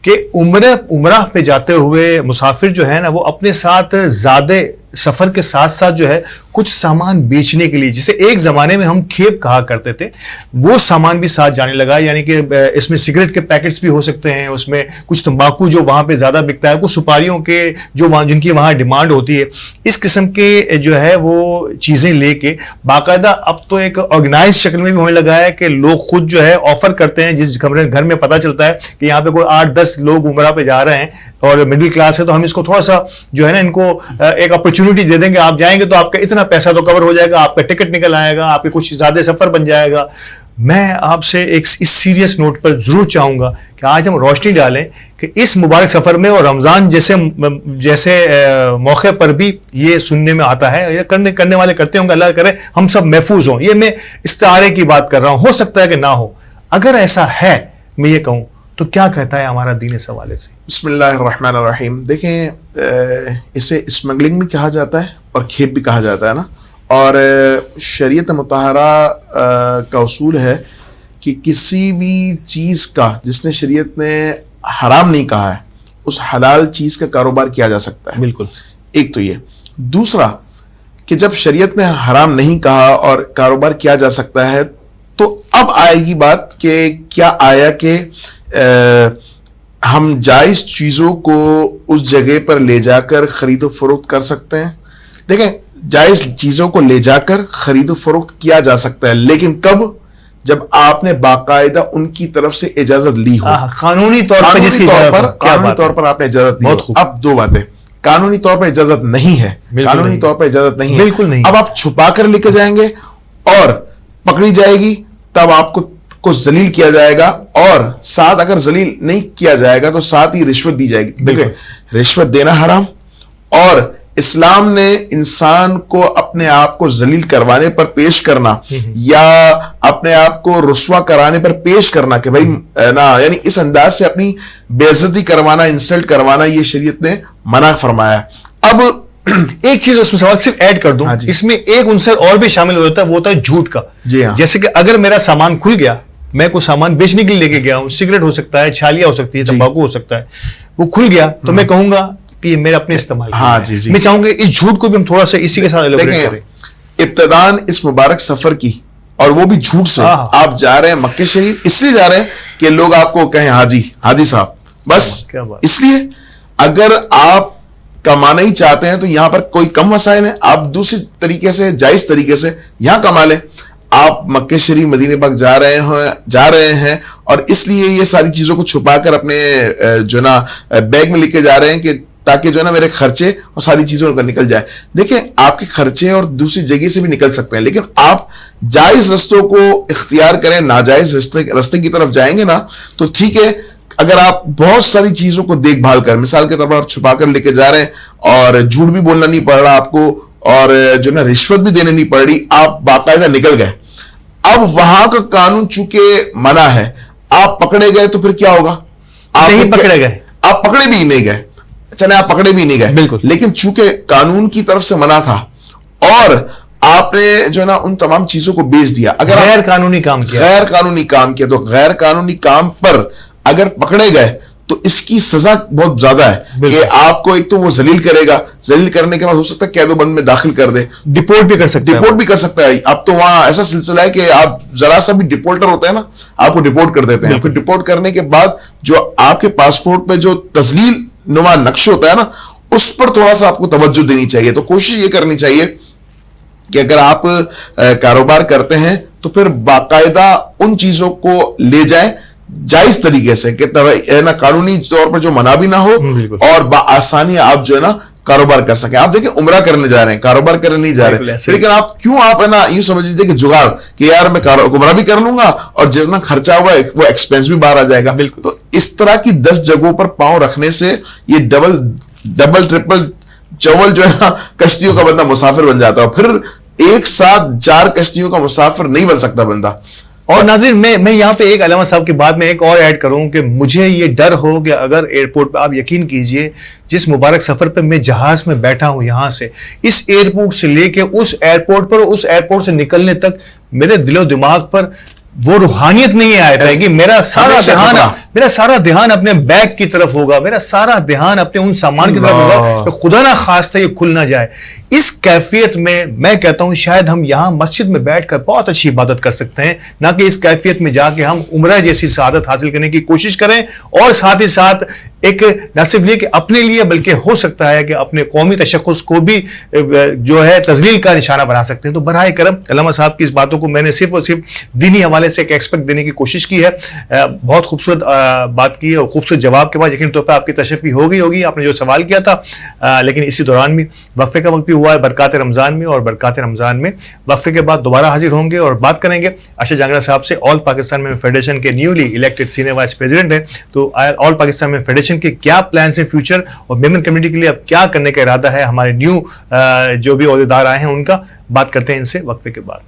کہ عمرہ پہ جاتے ہوئے مسافر جو ہے نا وہ اپنے ساتھ زیادہ سفر کے ساتھ ساتھ جو ہے کچھ سامان بیچنے کے لیے, جسے ایک زمانے میں ہم کھیپ کہا کرتے تھے, وہ سامان بھی ساتھ جانے لگا. یعنی کہ اس میں سگریٹ کے پیکٹس بھی ہو سکتے ہیں, اس میں کچھ تمباکو جو وہاں پہ زیادہ بکتا ہے, کچھ سپاریوں کے جو جن کی وہاں ڈیمانڈ ہوتی ہے, اس قسم کے جو ہے وہ چیزیں لے کے باقاعدہ اب تو ایک آرگنائز شکل میں بھی ہونے لگا ہے کہ لوگ خود جو ہے آفر کرتے ہیں. جس گھر میں پتہ چلتا ہے کہ یہاں پہ کوئی 8-10 لوگ عمرہ پہ جا رہے ہیں اور مڈل کلاس ہے, تو ہم اس کو تھوڑا سا جو ہے نا ان کو ایک اپرچونٹی دے دیں گے, آپ جائیں گے تو آپ کا اتنا پیسہ تو کور ہو جائے گا, آپ کا ٹکٹ نکل آئے گا, آپ کے کچھ زیادہ سفر بن جائے گا. میں آپ سے ایک اس سیریس نوٹ پر ضرور چاہوں گا کہ آج ہم روشنی ڈالیں کہ اس مبارک سفر میں اور رمضان جیسے موقع پر بھی یہ سننے میں آتا ہے, یہ کرنے والے کرتے ہوں گے, اللہ کرے ہم سب محفوظ ہوں. یہ میں استعارے کی بات کر رہا ہوں, ہو سکتا ہے کہ نہ ہو. اگر ایسا ہے, میں یہ کہوں تو کیا کہتا ہے ہمارا دین اس حوالے سے؟ بسم اللہ الرحمن الرحیم. دیکھیں, اسے اسمگلنگ بھی کہا جاتا ہے اور کھیپ بھی کہا جاتا ہے نا, اور شریعت مطہرہ کا اصول ہے کہ کسی بھی چیز کا جس نے شریعت نے حرام نہیں کہا ہے اس حلال چیز کا کاروبار کیا جا سکتا ہے. بالکل. ایک تو یہ. دوسرا کہ جب شریعت نے حرام نہیں کہا اور کاروبار کیا جا سکتا ہے تو اب آئے گی بات کہ کیا آیا کہ ہم جائز چیزوں کو اس جگہ پر لے جا کر خرید و فروخت کر سکتے ہیں. دیکھیں جائز چیزوں کو لے جا کر خرید و فروخت کیا جا سکتا ہے, لیکن کب؟ جب آپ نے باقاعدہ ان کی طرف سے اجازت لی ہو, قانونی طور پر آپ نے اجازت لی ہو. اب دو باتیں, قانونی طور پر اجازت نہیں ہے, قانونی طور پر اجازت نہیں ہے, بالکل نہیں. اب آپ چھپا کر لے کے جائیں گے اور پکڑی جائے گی, تب آپ کو ذلیل کیا جائے گا, اور ساتھ اگر ذلیل نہیں کیا جائے گا تو ساتھ ہی رشوت دی جائے گی. بالکل رشوت دینا حرام, اور اسلام نے انسان کو اپنے آپ کو ذلیل کروانے پر پیش کرنا یا اپنے آپ کو رسوا کرانے پر پیش کرنا کہ بھائی نا, یعنی اس انداز سے اپنی بے عزتی کروانا, انسلٹ کروانا, یہ شریعت نے منع فرمایا. اب ایک چیز اس میں سوال صرف ایڈ کر دوں, اس میں ایک عنصر اور بھی شامل ہو جاتا ہے, وہ ہوتا ہے جھوٹ کا. جی ہاں, جیسے کہ اگر میرا سامان کھل گیا, میں کوئی سامان بیچنے کے لیے لے کے گیا ہوں, سگریٹ ہو سکتا ہے, چھالیاں ہو سکتی ہے, تمباکو ہو سکتا ہے, وہ کھل گیا تو میں کہوں گا کہ یہ میرا اپنے استعمال. میں چاہوں گا اس جھوٹ کو بھی ہم تھوڑا سا اسی کے ساتھ ایلیبوریٹ کریں. ابتدان اس مبارک سفر کی, اور وہ بھی جھوٹ سے, آپ جا رہے ہیں مکہ شریف, اس لیے جا رہے ہیں کہ لوگ آپ کو کہیں حاجی صاحب, بس اس لیے. اگر آپ کمانا ہی چاہتے ہیں تو یہاں پر کوئی کم وسائل ہیں, آپ دوسری طریقے سے, جائز طریقے سے یہاں کما لیں. آپ مکہ شریف مدینہ پاک جا رہے ہیں اور اس لیے یہ ساری چیزوں کو چھپا کر اپنے جو نا بیگ میں لے کے جا رہے ہیں کہ تاکہ جو ہے نا میرے خرچے اور ساری چیزوں کا نکل جائے. دیکھیں آپ کے خرچے اور دوسری جگہ سے بھی نکل سکتے ہیں, لیکن آپ جائز رستوں کو اختیار کریں, ناجائز رستے کی طرف جائیں گے نا تو ٹھیک ہے. اگر آپ بہت ساری چیزوں کو دیکھ بھال کر, مثال کے طور پر آپ چھپا کر لے کے جا رہے ہیں اور جھوٹ بھی بولنا نہیں پڑ رہا آپ کو, اور جو نا رشوت بھی دینے نہیں پڑ رہی, آپ باقاعدہ نکل گئے. اب وہاں کا قانون چونکہ منع ہے, آپ پکڑے گئے تو پھر کیا ہوگا؟ آپ نہیں پکڑے گئے, آپ پکڑے بھی نہیں گئے, چلے آپ پکڑے بھی نہیں گئے بالکل, لیکن چونکہ قانون کی طرف سے منع تھا اور آپ نے جو ہے نا ان تمام چیزوں کو بیچ دیا. اگر غیر قانونی کام کیا تو غیر قانونی کام پر اگر پکڑے گئے تو اس کی سزا بہت زیادہ ہے کہ آپ کو ایک تو وہ ذلیل کرے گا, ذلیل کرنے کے بعد ہو سکتا ہے قید و بند میں داخل کر دے, ڈپورٹ بھی کر سکتا ہے. اب تو وہاں ایسا سلسلہ ہے کہ آپ ذرا سا بھی ڈپورٹر ہوتا ہے نا, آپ کو ڈپورٹ کر دیتے ہیں. پھر ڈپورٹ کرنے کے بعد جو آپ کے پاسپورٹ پہ جو تذلیل نما نقش ہوتا ہے نا, اس پر تھوڑا سا آپ کو توجہ دینی چاہیے. تو کوشش یہ کرنی چاہیے کہ اگر آپ کاروبار کرتے ہیں تو پھر باقاعدہ ان چیزوں کو لے جائیں جائز طریقے سے کہ نا قانونی طور پر جو منع بھی نہ ہو اور بآسانی آپ جو ہے نا کاروبار کر سکیں. آپ دیکھیں عمرہ کرنے جا رہے ہیں, کاروبار کرنے نہیں جا رہے, لیکن آپ کیوں آپ ہے نا یوں سمجھ لیجیے کہ جگاڑ کہ یار میں عمرہ بھی کر لوں گا اور جتنا خرچہ ہوا ہے وہ ایکسپینس بھی باہر آ جائے گا. تو اس طرح کی 10 جگہوں پر پاؤں رکھنے سے یہ ڈبل ٹرپل چول جو ہے نا کشتیوں کا بندہ مسافر بن جاتا ہے, اور پھر ایک ساتھ 4 کشتیوں کا مسافر نہیں بن سکتا بندہ. اور ناظرین میں یہاں پہ ایک علامہ صاحب کی بات میں ایک اور ایڈ کروں کہ مجھے یہ ڈر ہو کہ اگر ایئرپورٹ پہ, آپ یقین کیجئے جس مبارک سفر پہ میں جہاز میں بیٹھا ہوں یہاں سے, اس ایئرپورٹ سے لے کے اس ایئرپورٹ پر, اس ایئرپورٹ سے نکلنے تک میرے دل و دماغ پر وہ روحانیت نہیں آ پائے گی. میرا سارا دھیان اپنے بیگ کی طرف ہوگا, میرا سارا دھیان اپنے ان سامان کی طرف ہوگا کہ خدا نہ خواستہ یہ کھل نہ جائے. اس کیفیت میں کہتا ہوں شاید ہم یہاں مسجد میں بیٹھ کر بہت اچھی عبادت کر سکتے ہیں, نہ کہ اس کیفیت میں جا کے ہم عمرہ جیسی سعادت حاصل کرنے کی کوشش کریں, اور ساتھ ہی ساتھ ایک نہ صرف یہ کہ اپنے لیے بلکہ ہو سکتا ہے کہ اپنے قومی تشخص کو بھی جو ہے تذلیل کا نشانہ بنا سکتے ہیں. تو براہ کرم علامہ صاحب کی اس باتوں کو میں نے صرف اور صرف دینی حوالے سے ایک ایکسپیکٹ دینے کی کوشش کی ہے. بہت خوبصورت بات کی ہے اور خوبصورت جواب کے بعد یقین طور پہ آپ کی تشریفی ہوگی آپ نے جو سوال کیا تھا. لیکن اسی دوران بھی وقفے کا وقت بھی ہوا ہے برکات رمضان میں, اور برکات رمضان میں وقفے کے بعد دوبارہ حاضر ہوں گے اور بات کریں گے ارشد جانگڑہ صاحب سے. آل پاکستان میں فیڈریشن کے newly elected senior vice president ہیں, تو آل پاکستان میں فیڈریشن کے کیا پلانس ہیں فیوچر, اور میمن کمیونٹی کے لیے اب کیا کرنے کا ارادہ ہے ہمارے نیو جو بھی عہدیدار آئے ہیں ان کا. بات کرتے ہیں ان سے وقفے کے بعد.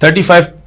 35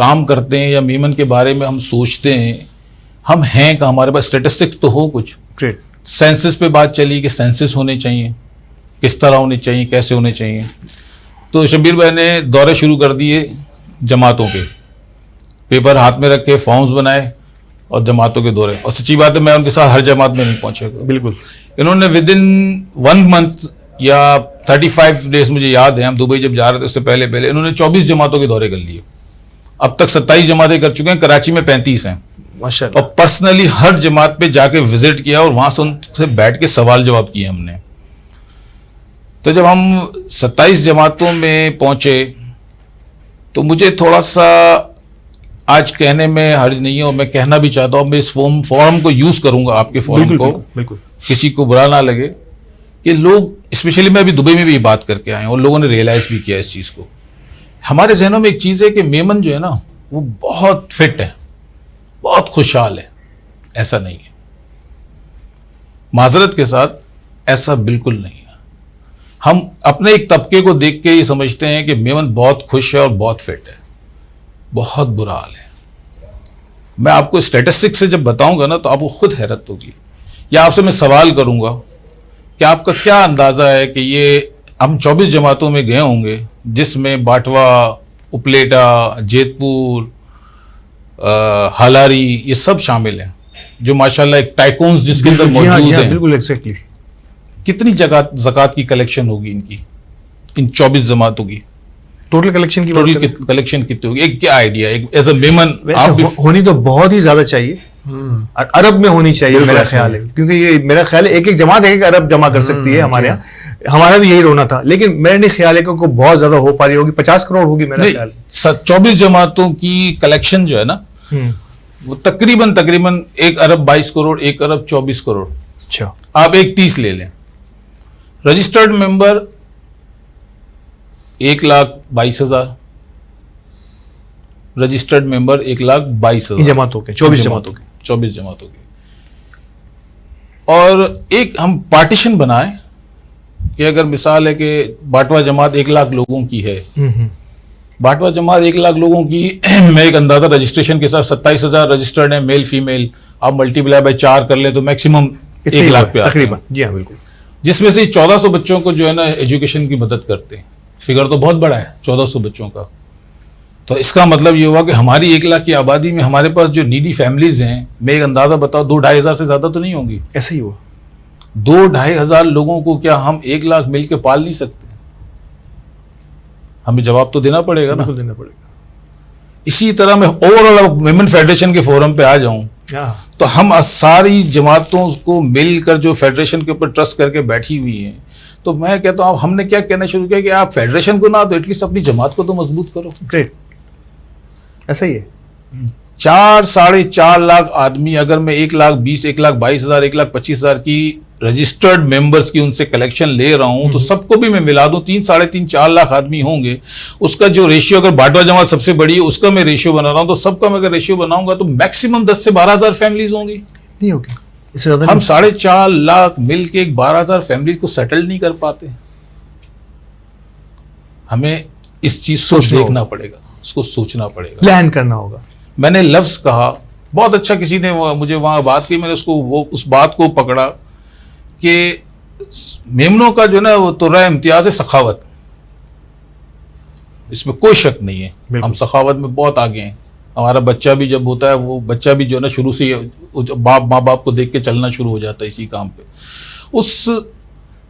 کام کرتے ہیں یا میمن کے بارے میں ہم سوچتے ہیں, ہم ہیں کہ ہمارے پاس اسٹیٹسٹکس تو ہو کچھ. سینسس پہ بات چلی کہ سینسس ہونے چاہیے, کس طرح ہونے چاہیے, کیسے ہونے چاہیے. تو شبیر بھائی نے دورے شروع کر دیے جماعتوں کے, پیپر ہاتھ میں رکھ کے فارمز بنائے اور جماعتوں کے دورے. اور سچی بات ہے میں ان کے ساتھ ہر جماعت میں نہیں پہنچے گا. بالکل. انہوں نے ود ان 1 month یا 35 days مجھے یاد ہے, ہم دبئی جب جا رہے تھے اس سے پہلے انہوں نے 24 جماعتوں کے دورے کر لیے. اب تک 27 جماعتیں کر چکے ہیں, کراچی میں 35 ہیں. اور پرسنلی ہر جماعت پہ جا کے وزٹ کیا اور وہاں سے ان سے بیٹھ کے سوال جواب کیے ہم نے. تو جب ہم 27 جماعتوں میں پہنچے تو مجھے تھوڑا سا آج کہنے میں حرج نہیں ہے, اور میں کہنا بھی چاہتا ہوں, میں اس فورم کو یوز کروں گا, آپ کے فورم کو, بالکل کسی کو برا نہ لگے, کہ لوگ اسپیشلی میں ابھی دبئی میں بھی یہ بات کر کے آئے ہیں اور لوگوں نے ریئلائز بھی کیا اس چیز کو. ہمارے ذہنوں میں ایک چیز ہے کہ میمن جو ہے نا وہ بہت فٹ ہے, بہت خوشحال ہے. ایسا نہیں ہے, معذرت کے ساتھ ایسا بالکل نہیں ہے. ہم اپنے ایک طبقے کو دیکھ کے یہ سمجھتے ہیں کہ میمن بہت خوش ہے اور بہت فٹ ہے. بہت برا حال ہے. میں آپ کو اسٹیٹسٹک سے جب بتاؤں گا نا تو آپ کو خود حیرت ہوگی. یا آپ سے میں سوال کروں گا کہ آپ کا کیا اندازہ ہے کہ یہ ہم 24 جماعتوں میں گئے ہوں گے جس میں باٹوا, اپلیٹا, جیت پور, ہالاری, یہ سب شامل ہیں جو ماشاءاللہ ایک ٹائکونز جس کے اندر موجود ہیں. بالکل ایگزیکٹلی. کتنی زکوٰۃ کی کلیکشن ہوگی ان کی, ان 24 جماعتوں کی ٹوٹل کلیکشن کی کلیکشن کتنی ہوگی؟ ایک کیا آئیڈیا ہے ایز اے میمن؟ ہونی تو بہت ہی زیادہ چاہیے, ارب میں ہونی چاہیے میرا خیال ہے, کیونکہ یہ میرا خیال ہے ایک جماعت ایک ارب جمع کر سکتی ہے ہمارے یہاں. ہمارا بھی یہی رونا تھا, لیکن میرا نہیں خیال ہے کہ بہت زیادہ ہو پا رہی ہوگی. 50 کروڑ ہوگی میرا خیال. 24 جماعتوں کی کلیکشن جو ہے نا وہ تقریباً 1 ارب 22 کروڑ, 1 ارب 24 کروڑ. اچھا, آپ 130 لے لیں. رجسٹرڈ ممبر 1,22,000, رجسٹرڈ ممبر 1,22,000 جماعتوں کے, 24 جماعتوں کے. اور ایک ہم پارٹیشن بنائیں کہ اگر مثال ہے کہ باٹوا جماعت 1 لاکھ لوگوں کی ہے, باٹوا جماعت 1 لاکھ لوگوں کی, میں ایک اندازہ رجسٹریشن کے ساتھ 27,000 رجسٹرڈ ہیں میل فیمیل, آپ ملٹی پلائی بائی 4 کر لیں تو میکسیمم 1 لاکھ پہ تقریباً. جی ہاں بالکل. جس میں سے 1400 بچوں کو جو ہے نا ایجوکیشن کی مدد کرتے ہیں. فگر تو بہت بڑا ہے 1400 بچوں کا. تو اس کا مطلب یہ ہوا کہ ہماری 1 لاکھ کی آبادی میں ہمارے پاس جو نیڈی فیملیز ہیں, میں ایک اندازہ بتاؤ 2-2.5 ہزار سے زیادہ تو نہیں ہوں گی. ایسا ہی ہوا. 2-2.5 ہزار لوگوں کو کیا ہم 1 لاکھ مل کے پال نہیں سکتے؟ ہمیں جواب تو دینا پڑے گا نا. دینا پڑے گا. اسی طرح میں اوور آل ویمن فیڈریشن کے فورم پہ آ جاؤں تو ہم ساری جماعتوں کو مل کر جو فیڈریشن کے اوپر ٹرسٹ کر کے بیٹھی ہوئی ہیں, تو میں کہتا ہوں ہم نے کیا کہنا شروع کیا کہ آپ فیڈریشن کو نہ تو ایٹ لیسٹ اپنی جماعت کو تو مضبوط کرو. گریٹ. ایسا ہی ہے. 4-4.5 لاکھ آدمی, اگر میں 1,20,000, 1,22,000, 1,25,000 کی رجسٹرڈ ممبرس کی ان سے کلیکشن لے رہا ہوں تو سب کو بھی میں ملا دوں 3-3.5-4 لاکھ آدمی ہوں گے. اس کا جو ریشیو, اگر باٹوا جماعت سب سے بڑی ہے اس کا میں ریشیو بنا رہا ہوں, تو سب کا میں اگر ریشیو بناؤں گا تو میکسیمم 10 سے 12 ہزار فیملیز ہوں گی. نہیں ہوگی. ہم 4.5 لاکھ مل کے 12,000 فیملی کو سیٹل نہیں کر پاتے. ہمیں اس چیز کو دیکھنا پڑے گا, اس کو سوچنا پڑے گا, پلان کرنا ہوگا. میں نے لفظ کہا بہت اچھا, کسی نے مجھے وہاں بات کی, میں نے اس بات کو پکڑا کہ میمنوں کا جو ہے نا وہ تو رائے امتیاز ہے سخاوت. اس میں کوئی شک نہیں ہے, ہم سخاوت میں بہت آگے ہیں. ہمارا بچہ بھی جب ہوتا ہے وہ بچہ بھی جو ہے نا شروع سے ماں باپ کو دیکھ کے چلنا شروع ہو جاتا ہے اسی کام پہ. اس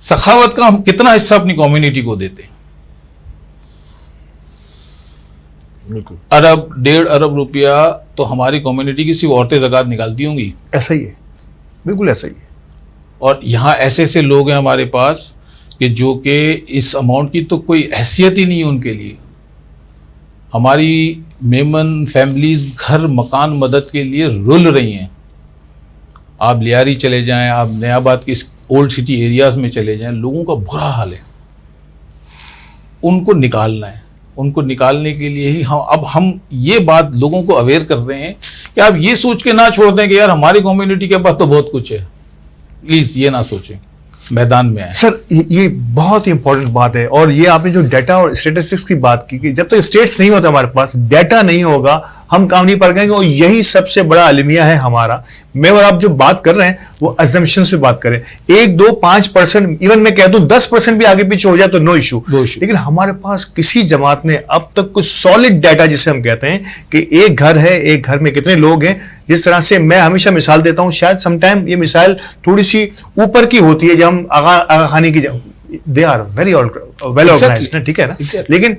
سخاوت کا ہم کتنا حصہ اپنی کمیونٹی کو دیتے ہیں؟ 1.5 ارب روپیہ تو ہماری کمیونٹی کی صرف عورتیں زکوٰۃ نکالتی ہوں گی. ایسا ہی ہے, بالکل ایسا ہی ہے. اور یہاں ایسے ایسے لوگ ہیں ہمارے پاس کہ جو کہ اس اماؤنٹ کی تو کوئی حیثیت ہی نہیں ہے ان کے لیے. ہماری میمن فیملیز گھر مکان مدد کے لیے رل رہی ہیں. آپ لیاری چلے جائیں, آپ نیا آباد کے اولڈ سٹی ایریاز میں چلے جائیں, لوگوں کا برا حال ہے. ان کو نکالنا ہے, ان کو نکالنے کے لیے ہی ہم یہ بات لوگوں کو اویئر کر رہے ہیں کہ آپ یہ سوچ کے نہ چھوڑ دیں کہ یار ہماری کمیونٹی کے پاس تو بہت کچھ ہے. پلیز یہ نہ سوچیں. میدان میں آئیں. سر یہ بہت ہی امپورٹنٹ بات ہے, اور یہ آپ نے جو ڈیٹا اور اسٹیٹسٹکس کی بات کی کہ جب تک اسٹیٹس نہیں ہوتا ہمارے پاس, ڈیٹا نہیں ہوگا, ہم کام نہیں پڑ گئے گے, اور یہی سب سے بڑا المیہ ہے ہمارا. میں اور آپ جو بات کر رہے ہیں وہ ازمپشنز پہ بات کریں, 1-2-5%, ایون میں کہہ دوں 10% بھی آگے پیچھے ہو جائے تو نو ایشو, لیکن ہمارے پاس کسی جماعت نے اب تک کوئی سالڈ ڈیٹا جسے ہم کہتے ہیں کہ ایک گھر ہے, ایک گھر میں کتنے لوگ ہیں. جس طرح سے میں ہمیشہ مثال دیتا ہوں, شاید سم ٹائم یہ مثال تھوڑی سی اوپر کی ہوتی ہے, جب ہم آغا خانی کی, they are very well organized, ٹھیک ہے نا, لیکن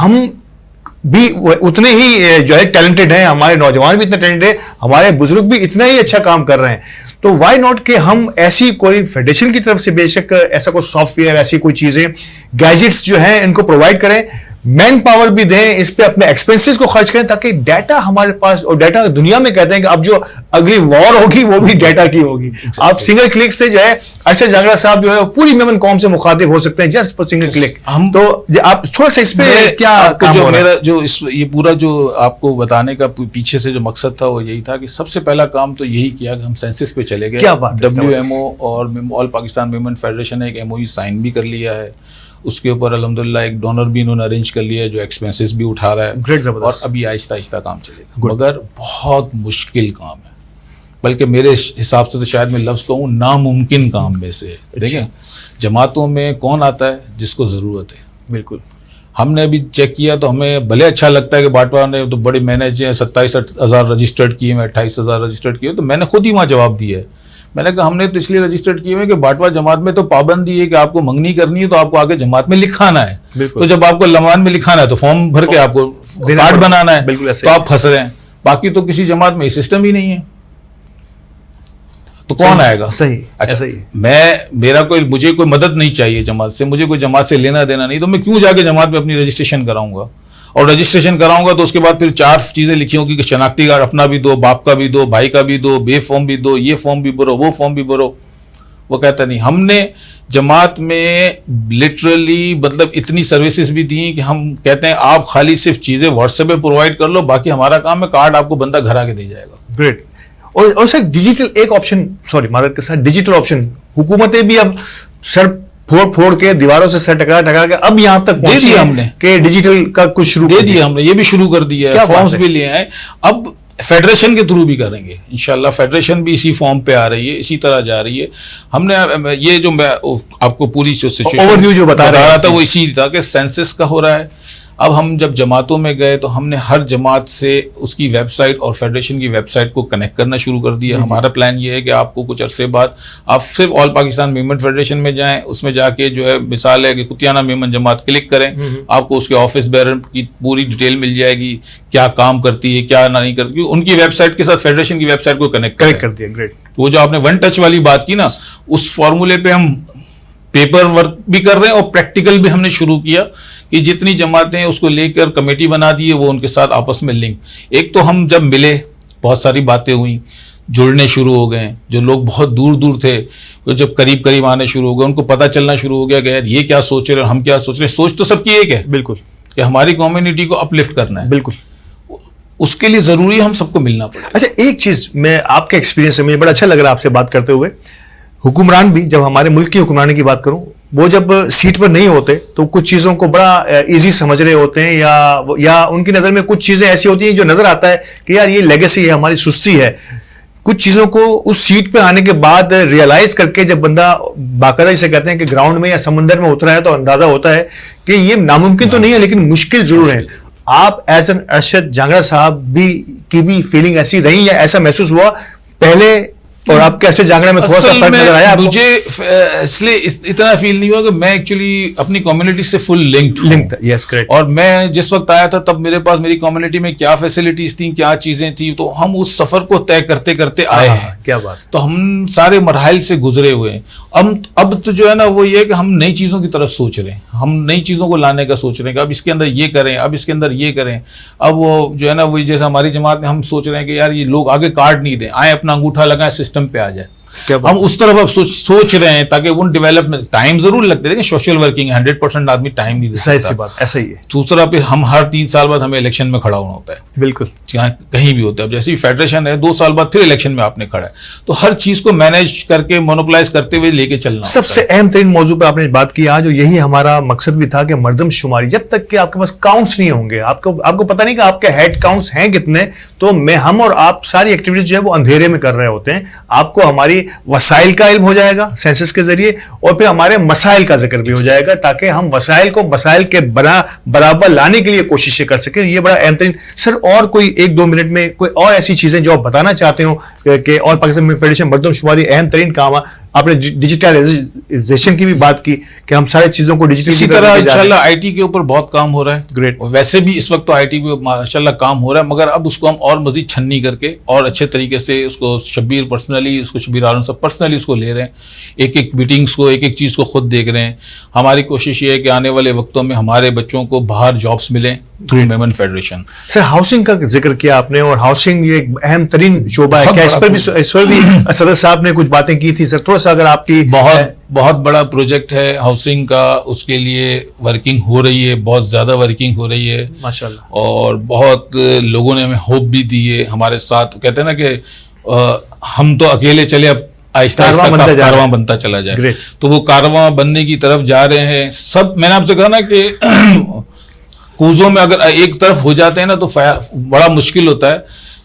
ہم بھی اتنے ہی جو ہے ٹیلنٹڈ ہیں, ہمارے نوجوان بھی اتنے ٹیلنٹڈ ہیں, ہمارے بزرگ بھی اتنا ہی اچھا کام کر رہے ہیں. تو وائی ناٹ کہ ہم ایسی کوئی فیڈریشن کی طرف سے بے شک ایسا کوئی سافٹ ویئر, ایسی کوئی چیزیں, گیجٹس جو ہیں ان کو پرووائڈ کریں, مین پاور بھی دیں, اس پہ اپنے ایکسپینسز کو خرچ کریں, تاکہ ڈیٹا ہمارے پاس, اور ڈیٹا دنیا میں کہتے ہیں کہ اب جو اگلی وار ہوگی وہ بھی ڈیٹا کی ہوگی. آپ سنگل کلک سے جو ہے ارشد جانگڑہ صاحب جو ہے پوری میمن قوم سے مخاطب ہو سکتے ہیں جسٹ فور سنگل کلک. تو آپ تھوڑا سا اس پہ کیا کام ہو رہا ہے؟ میرا جو یہ پورا جو آپ کو بتانے کا پیچھے سے جو مقصد تھا وہ یہی تھا کہ سب سے پہلا کام تو یہی کیا کہ ہم سینسس پہ چلے گئے. WMO اور آل پاکستان ویمن فیڈریشن نے ایک MOU سائن بھی کر لیا ہے, اس کے اوپر الحمدللہ ایک ڈونر بھی انہوں نے ارینج کر لیا ہے جو ایکسپینسز بھی اٹھا رہا ہے, اور ابھی آہستہ آہستہ کام چلے گا, مگر بہت مشکل کام ہے, بلکہ میرے حساب سے تو شاید میں لفظ کہوں ناممکن کام میں سے. دیکھیں جماعتوں میں کون آتا ہے جس کو ضرورت ہے. بالکل, ہم نے ابھی چیک کیا تو ہمیں بھلے اچھا لگتا ہے کہ باٹوا نے تو بڑے مینیج ہیں, 27,000 رجسٹرڈ کیے ہیں, 28,000 رجسٹرڈ کیے, تو میں نے خود ہی وہاں جواب دیا ہے. میں نے کہا ہم نے تو اس لیے رجسٹرڈ کیے ہوئے کہ باٹوا جماعت میں تو پابندی ہے کہ آپ کو منگنی کرنی ہے تو آپ کو آگے جماعت میں لکھانا ہے, تو جب آپ کو لمان میں لکھانا ہے تو فارم بھر کے آپ کو کارڈ بنانا ہے, تو آپ پھنس رہے ہیں. باقی تو کسی جماعت میں یہ سسٹم ہی نہیں ہے, تو کون آئے گا؟ صحیح. اچھا مجھے کوئی مدد نہیں چاہیے جماعت سے, مجھے کوئی جماعت سے لینا دینا نہیں, تو میں کیوں جا کے جماعت میں اپنی رجسٹریشن کراؤں گا؟ اور رجسٹریشن کراؤں گا تو اس کے بعد پھر 4 چیزیں لکھی ہوں گی کہ شناختی کارڈ اپنا بھی دو, باپ کا بھی دو, بھائی کا بھی دو, بے فارم بھی دو, یہ فارم بھی بھرو, وہ فارم بھی بھرو. وہ کہتا نہیں. ہم نے جماعت میں لٹرلی مطلب اتنی سروسز بھی دی کہ ہم کہتے ہیں آپ خالی صرف چیزیں واٹس ایپ پہ پرووائڈ کر لو, باقی ہمارا کام ہے کارڈ آپ کو بندہ گھر آ کے دے جائے گا. گریٹ. اور سر ڈیجیٹل ایک آپشن, سوری معذرت کے ساتھ, ڈیجیٹل آپشن حکومتیں بھی اب سر پھوڑ کے دیواروں سے سر ٹکرا کے اب یہاں تک پہنچی ہے ہم نے کہ ڈیجیٹل کا کچھ شروع دے دیا, ہم نے یہ بھی شروع کر دیا ہے, فارمز بھی لیے ہیں. اب فیڈریشن کے تھرو بھی کریں گے انشاءاللہ, فیڈریشن بھی اسی فارم پہ آ رہی ہے, اسی طرح جا رہی ہے. ہم نے یہ جو میں آپ کو پوری سچویشن جو بتا رہا تھا وہ اسی تھا کہ سینسس کا ہو رہا ہے. اب ہم جب جماعتوں میں گئے تو ہم نے ہر جماعت سے اس کی ویب سائٹ اور فیڈریشن کی ویب سائٹ کو کنیکٹ کرنا شروع کر دیا. ہمارا پلان یہ ہے کہ آپ کو کچھ عرصے بعد آپ صرف آل پاکستان ویمن فیڈریشن میں جائیں, اس میں جا کے جو ہے مثال ہے کہ کتیانہ ویمن جماعت کلک کریں, آپ کو اس کے آفس بیرر کی پوری ڈیٹیل مل جائے گی, کیا کام کرتی ہے کیا نہیں کرتی. ان کی ویب سائٹ کے ساتھ فیڈریشن کی ویب سائٹ کو کنیکٹ کر دیا. گریٹ. وہ جو آپ نے 1 ٹچ والی بات کی نا, اس فارمولے پہ ہم پیپر ورک بھی کر رہے ہیں اور پریکٹیکل بھی ہم نے شروع کیا کہ جتنی جماعتیں اس کو لے کر کمیٹی بنا دی ہے وہ ان کے ساتھ آپس میں لنک. ایک تو ہم جب ملے بہت ساری باتیں ہوئیں, جڑنے شروع ہو گئے. جو لوگ بہت دور دور تھے وہ جب قریب آنے شروع ہو گئے, ان کو پتہ چلنا شروع ہو گیا کہ یار یہ کیا سوچ رہے ہیں, ہم کیا سوچ رہے ہیں. سوچ تو سب کی ایک ہے بالکل کہ ہماری کمیونٹی کو اپ لفٹ کرنا ہے. بالکل. اس کے لیے ضروری ہم سب کو ملنا پڑے. اچھا ایک چیز میں آپ کے ایکسپیرینس سے مجھے بڑا اچھا لگ رہا ہے آپ سے بات کرتے ہوئے, حکمران بھی جب ہمارے ملک کی حکمرانی کی بات کروں, وہ جب سیٹ پر نہیں ہوتے تو کچھ چیزوں کو بڑا ایزی سمجھ رہے ہوتے ہیں, یا ان کی نظر میں کچھ چیزیں ایسی ہوتی ہیں جو نظر آتا ہے کہ یار یہ لیگیسی ہے, ہماری سستی ہے. کچھ چیزوں کو اس سیٹ پہ آنے کے بعد ریئلائز کر کے جب بندہ باقاعدہ جسے کہتے ہیں کہ گراؤنڈ میں یا سمندر میں اترا ہے تو اندازہ ہوتا ہے کہ یہ ناممکن تو نہیں ہے لیکن مشکل ضرور ہے. آپ ایز این ارشد جانگڑہ صاحب کی بھی فیلنگ ایسی رہی یا ایسا محسوس ہوا پہلے, اور آپ کے ارشد جانگڑہ میں تھوڑا سا فرق نظر آیا؟ مجھے اس لیے اتنا فیل نہیں ہوا کہ میں ایکچولی اپنی کمیونٹی سے فل لنکڈ تھا. یس کریکٹ. اور میں جس وقت آیا تھا تب میرے پاس میری کمیونٹی میں کیا فیسلٹیز تھیں, کیا چیزیں تھیں, تو ہم اس سفر کو طے کرتے کرتے آئے ہیں. کیا بات. تو ہم سارے مراحل سے گزرے ہوئے ہیں. اب تو جو ہے نا وہ یہ ہے کہ ہم نئی چیزوں کی طرف سوچ رہے ہیں, ہم نئی چیزوں کو لانے کا سوچ رہے ہیں کہ اب اس کے اندر یہ کریں, اب اس کے اندر یہ کریں. اب وہ جو ہے نا وہ جیسے ہماری جماعت میں ہم سوچ رہے ہیں کہ یار یہ لوگ آگے کارڈ نہیں دیں, آئیں اپنا انگوٹھا لگائیں سسٹم پہ آ جائے. ہم اس طرف اب سوچ رہے ہیں تاکہ وہ ڈیولپمنٹ ٹائم ضرور لگتے لیکن سوشل ورکنگ 100% آدمی ٹائم نہیں دے صحیح سکتا. سی بات, ایسا ہی ہے. دوسرا پھر ہم ہر 3 سال بعد ہمیں الیکشن میں کھڑا ہونا ہوتا ہے, بالکل کہیں بھی ہوتا ہے. اب جیسے ہی فیڈریشن ہے 2 سال بعد پھر الیکشن میں آپ نے کھڑا ہے, تو ہر چیز کو مینیج کر کے مونوپلائز کرتے ہوئے لے کے چلنا. سب سے اہم ترین موضوع پہ آپ نے بات کی آج, اور یہی ہمارا مقصد بھی تھا کہ مردم شماری, جب تک کہ آپ کے پاس کاؤنٹس نہیں ہوں گے, آپ کو پتہ نہیں کہ آپ کے ہیڈ کاؤنٹس ہیں کتنے, تو ہم اور آپ ساری ایکٹیویٹیز جو ہے وہ اندھیرے میں کر رہے ہوتے ہیں. آپ کو ہماری وسائل کا علم ہو جائے گا سینسس کے ذریعے, اور پھر ہمارے مسائل کا ذکر بھی ہو جائے گا تاکہ ہم وسائل کو مسائل کے برابر لانے کے لیے کوششیں کر سکیں. یہ بڑا اہم ترین. سر اور کوئی 1-2 منٹ میں کوئی اور ایسی چیزیں جو آپ بتانا چاہتے ہو کہ, اور پاکستان میں فیڈریشن مردم شماری اہم ترین کام ہے. آپ نے ڈیجیٹلائزیشن کی بھی بات کی کہ ہم ساری چیزوں کو ڈیجیٹل. اسی طرح انشاءاللہ آئی ٹی کے اوپر بہت کام ہو رہا ہے. گریٹ. ویسے بھی اس وقت تو آئی ٹی پہ ماشاءاللہ کام ہو رہا ہے, مگر اب اس کو ہم اور مزید چھننی کر کے اور اچھے طریقے سے اس کو شبیر ہارون صاحب پرسنلی اس کو لے رہے ہیں, ایک میٹنگس کو, ایک چیز کو خود دیکھ رہے ہیں. ہماری کوشش یہ ہے کہ آنے والے وقتوں میں ہمارے بچوں کو باہر جابس ملیں تھرو میمن فیڈریشن. سر ہاؤسنگ کا ذکر کیا آپ نے, اور ہاؤسنگ یہ ایک اہم ترین شعبہ ہے, کیا اس پر بھی صدر صاحب نے کچھ باتیں کی تھی؟ سر تھوڑا سا اگر آپ کی. بہت بڑا پروجیکٹ ہے ہاؤسنگ کا, اس کے لیے ورکنگ ہو رہی ہے, بہت زیادہ ورکنگ ہو رہی ہے ماشاءاللہ, اور بہت لوگوں نے ہمیں ہوپ بھی دی ہے ہمارے ساتھ. کہتے ہیں نا کہ ہم تو اکیلے چلے, اب آہستہ آہستہ کارواں بنتا چلا جائے, تو وہ کارواں بننے کی طرف جا رہے ہیں سب. میں نے آپ سے کہا نا کہ کوزوں میں اگر ایک طرف ہو جاتے ہیں نا تو بڑا مشکل ہوتا ہے.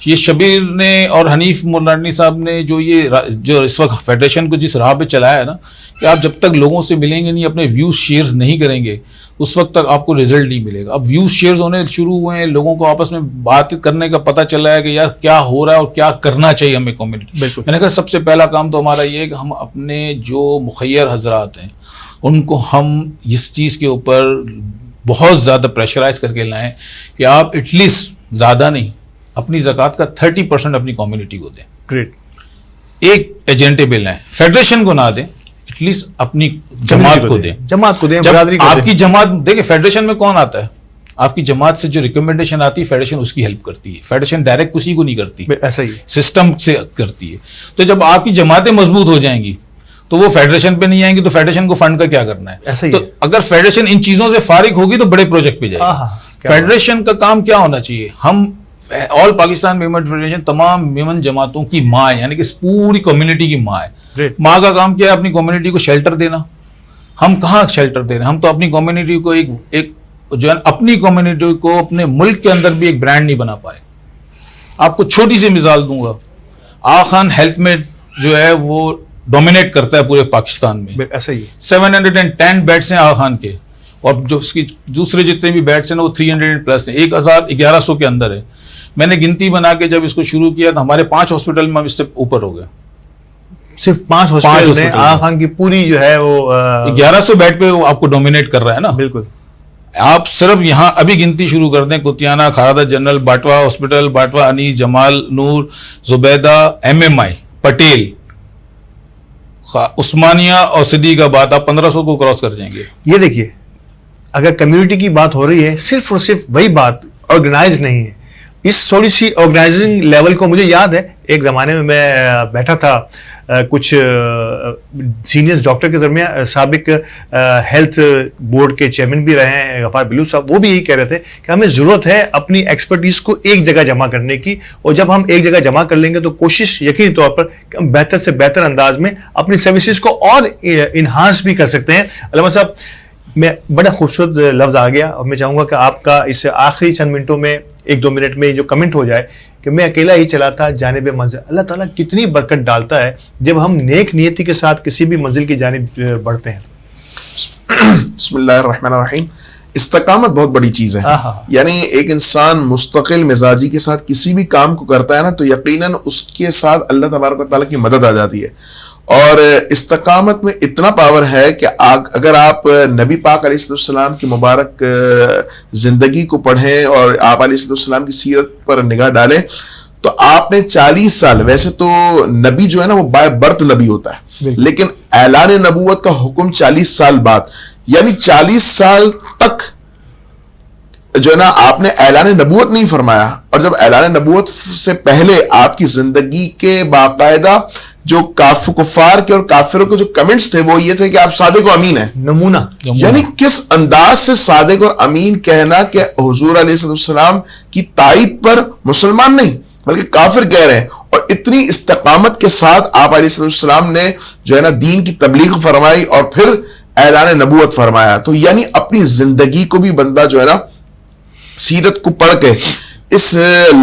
یہ شبیر نے اور حنیف مولانی صاحب نے جو اس وقت فیڈریشن کو جس راہ پہ چلایا ہے نا, کہ آپ جب تک لوگوں سے ملیں گے نہیں, اپنے ویوز شیئرز نہیں کریں گے, اس وقت تک آپ کو رزلٹ نہیں ملے گا. اب ویوز شیئرز ہونے شروع ہوئے ہیں, لوگوں کو آپس میں بات کرنے کا پتہ چلا ہے کہ یار کیا ہو رہا ہے اور کیا کرنا چاہیے ہمیں کمیونٹی. میں نے کہا سب سے پہلا کام تو ہمارا یہ ہے کہ ہم اپنے جو مخیر حضرات ہیں ان کو ہم اس چیز کے اوپر بہت زیادہ پریشرائز کر کے لائیں کہ آپ ایٹ لیسٹ زیادہ نہیں, اپنی زکوٰۃ کا 30% اپنی کمیونٹی کو دیں. گریٹ. ایک ایجنٹے بل ہیں, فیڈریشن کو نہ دیں, ایٹ لیسٹ اپنی جماعت کو دیں. آپ کی جماعت دیکھیں, فیڈریشن میں کون آتا ہے, آپ کی جماعت سے جو ریکمنڈیشن آتی ہے فیڈریشن اس کی ہیلپ کرتی ہے. فیڈریشن ڈائریکٹ کسی کو نہیں کرتی, ایسا ہی سسٹم سے کرتی ہے. تو جب آپ کی جماعتیں مضبوط ہو جائیں گی تو وہ فیڈریشن پہ نہیں آئیں گی, تو فیڈریشن کو فنڈ کا کیا کرنا ہے. تو اگر فیڈریشن ان چیزوں سے فارغ ہوگی تو بڑے پروجیکٹ پہ جائے گی. فیڈریشن کا کام کیا ہونا چاہیے, ہم آل پاکستان میمن فیڈریشن تمام میمن جماعتوں کی ماں ہے, یعنی کہ پوری کمیونٹی کی ماں ہے. ماں کا کام کیا ہے, اپنی کمیونٹی کو شیلٹر دینا. ہم کہاں شیلٹر دے رہے ہیں, ہم تو اپنی کمیونٹی کو ایک جو ہے اپنی کمیونٹی کو اپنے ملک کے اندر بھی ایک برانڈ نہیں بنا پائے. آپ کو چھوٹی سی مثال دوں گا, آغا خان ہیلتھ میں جو ہے وہ ڈومینیٹ کرتا ہے پورے پاکستان میں. ایسا ہی 710 بیڈس ہیں آغا خان کے, اور جو اس کی دوسرے جتنے بھی بیڈس ہیں وہ 300 پلس ہیں, 1100 کے اندر ہے. میں نے گنتی بنا کے جب اس کو شروع کیا تو ہمارے 5 ہاسپٹل میں اس سے اوپر ہو گیا. صرف 5 ہاسپٹل میں آغا خان کی پوری جو ہے وہ 1100 بیڈ پہ وہ آپ کو ڈومینیٹ کر رہا ہے نا. بالکل. آپ صرف یہاں ابھی گنتی شروع کر دیں, کتیانہ, کھارادہ جنرل, باٹوا ہاسپٹل, باٹوا انیس, جمال نور, زبیدہ, MMI, پٹیل, عثمانیہ اور صدیق آباد, آپ 1500 کو کراس کر جائیں گے. یہ دیکھیے, اگر کمیونٹی کی بات ہو رہی ہے, صرف اور صرف وہی بات آرگنائز نہیں ہے. اس تھوڑی سی آرگنائزنگ لیول کو مجھے یاد ہے, ایک زمانے میں بیٹھا تھا کچھ سینئرز ڈاکٹر کے درمیان, سابق ہیلتھ بورڈ کے چیئرمین بھی رہے ہیں غفار بلو صاحب, وہ بھی یہی کہہ رہے تھے کہ ہمیں ضرورت ہے اپنی ایکسپرٹیز کو ایک جگہ جمع کرنے کی, اور جب ہم ایک جگہ جمع کر لیں گے تو کوشش یقینی طور پر کہ ہم بہتر سے بہتر انداز میں اپنی سروسز کو اور انہانس بھی کر سکتے ہیں. علامہ صاحب, میں بڑا خوبصورت لفظ آ گیا, اور میں چاہوں گا کہ آپ کا اس آخری چند منٹوں میں 1-2 منٹ میں جو کمنٹ ہو جائے کہ میں اکیلا ہی چلا تھا جانب منزل. اللہ تعالیٰ کتنی برکت ڈالتا ہے جب ہم نیک نیتی کے ساتھ کسی بھی منزل کی جانب بڑھتے ہیں. بسم اللہ الرحمن الرحیم. استقامت بہت بڑی چیز ہے. یعنی ایک انسان مستقل مزاجی کے ساتھ کسی بھی کام کو کرتا ہے نا, تو یقیناً اس کے ساتھ اللہ تبارک و تعالیٰ کی مدد آ جاتی ہے. اور استقامت میں اتنا پاور ہے کہ اگر آپ نبی پاک علیہ السلام کی مبارک زندگی کو پڑھیں اور آپ علیہ السلام کی سیرت پر نگاہ ڈالیں تو آپ نے 40 سال, ویسے تو نبی جو ہے نا وہ بائی برتھ نبی ہوتا ہے, لیکن اعلان نبوت کا حکم 40 سال بعد, یعنی 40 سال تک جو ہے نا آپ نے اعلان نبوت نہیں فرمایا. اور جب اعلان نبوت سے پہلے آپ کی زندگی کے باقاعدہ جو کفار کے اور کافروں کے جو کمنٹس تھے وہ یہ تھے کہ آپ صادق و امین ہیں. نمونہ. یعنی کس انداز سے صادق اور امین کہنا کہ حضور علیہ السلام کی تائید پر مسلمان نہیں بلکہ کافر کہہ رہے ہیں, اور اتنی استقامت کے ساتھ آپ علیہ السلام نے جو ہے نا دین کی تبلیغ فرمائی اور پھر اعلان نبوت فرمایا. تو یعنی اپنی زندگی کو بھی بندہ جو ہے نا سیرت کو پڑھ کے اس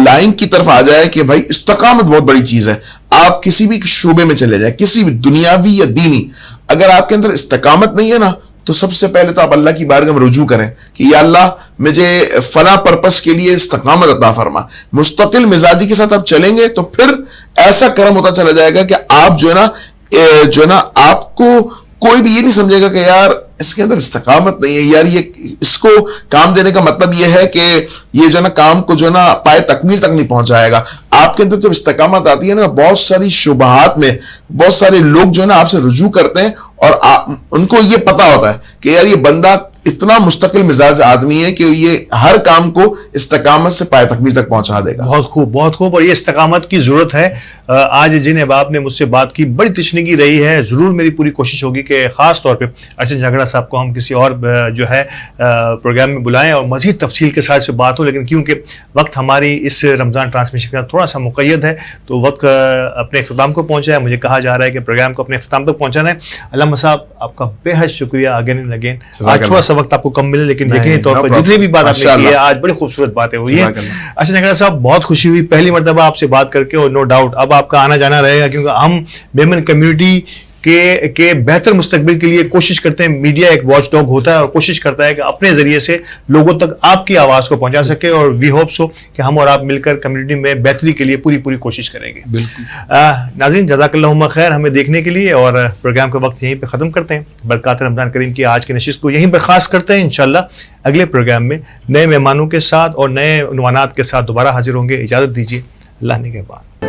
لائن کی طرف آ جائے کہ بھائی استقامت بہت بڑی چیز ہے. آپ کسی بھی شعبے میں چلے جائیں, کسی بھی دنیاوی یا دینی, اگر آپ کے اندر استقامت نہیں ہے نا تو سب سے پہلے تو آپ اللہ کی بارگاہ میں رجوع کریں کہ یا اللہ مجھے فلاں پرپس کے لیے استقامت عطا فرما. مستقل مزاجی کے ساتھ آپ چلیں گے تو پھر ایسا کرم ہوتا چلا جائے گا کہ آپ جو ہے نا آپ کو کوئی بھی یہ نہیں سمجھے گا کہ یار اس کے اندر استقامت نہیں ہے, یار یہ اس کو کام دینے کا مطلب یہ ہے کہ یہ جو ہے نا کام کو جو ہے نا پائے تکمیل تک نہیں پہنچائے گا. آپ کے اندر جب استقامت آتی ہے نا, بہت ساری شبہات میں بہت سارے لوگ جو ہے نا آپ سے رجوع کرتے ہیں اور ان کو یہ پتا ہوتا ہے کہ یار یہ بندہ اتنا مستقل مزاج آدمی ہے کہ یہ ہر کام کو استقامت سے پائے تکمیل تک پہنچا دے گا. بہت خوب, بہت خوب. اور یہ استقامت کی ضرورت ہے. آج جن احباب نے مجھ سے بات کی بڑی تشنگی رہی ہے. ضرور میری پوری کوشش ہوگی کہ خاص طور پہ ارشد جھگڑا صاحب کو ہم کسی اور جو ہے پروگرام میں بلائیں اور مزید تفصیل کے ساتھ سے بات ہو, لیکن کیونکہ وقت ہماری اس رمضان ٹرانسمیشن کا تھوڑا سا مقید ہے تو وقت اپنے اختتام کو پہنچا ہے. مجھے کہا جا رہا ہے کہ پروگرام کو اپنے اختتام تک پہنچانا ہے. علامہ صاحب آپ کا بے حد شکریہ اگین اینڈ اگین. آج تھوڑا سا وقت آپ کو کم ملے لیکن یقینی طور پر جتنی بھی بات آپ نے کی ہے آج بڑی خوبصورت باتیں ہوئی ہیں. ارشد جھگڑا صاحب بہت خوشی ہوئی پہلی مرتبہ آپ سے بات کر کے, اور نو ڈاؤٹ اب آپ کا آنا جانا رہے گا کیونکہ ہم بیمن کمیونٹی کے بہتر مستقبل کے لیے کوشش کرتے ہیں. میڈیا ایک واچ ڈاگ ہوتا ہے اور کوشش کرتا ہے کہ اپنے ذریعے سے لوگوں تک آپ کی آواز کو پہنچا سکے, اور وی ہوپ سو کہ ہم اور آپ مل کر کمیونٹی میں بہتری کے لیے پوری کوشش کریں گے. بالکل. ناظرین جزاک اللہ خیر ہمیں دیکھنے کے لیے, اور پروگرام کا وقت یہیں پہ ختم کرتے ہیں. برکات رمضان کریم کی آج کی نشست کو یہیں پہ خاص کرتے ہیں. انشاءاللہ اگلے پروگرام میں نئے مہمانوں کے ساتھ اور نئے عنوانات کے ساتھ دوبارہ حاضر ہوں گے. اجازت دیجیے, اللہ نگہبان.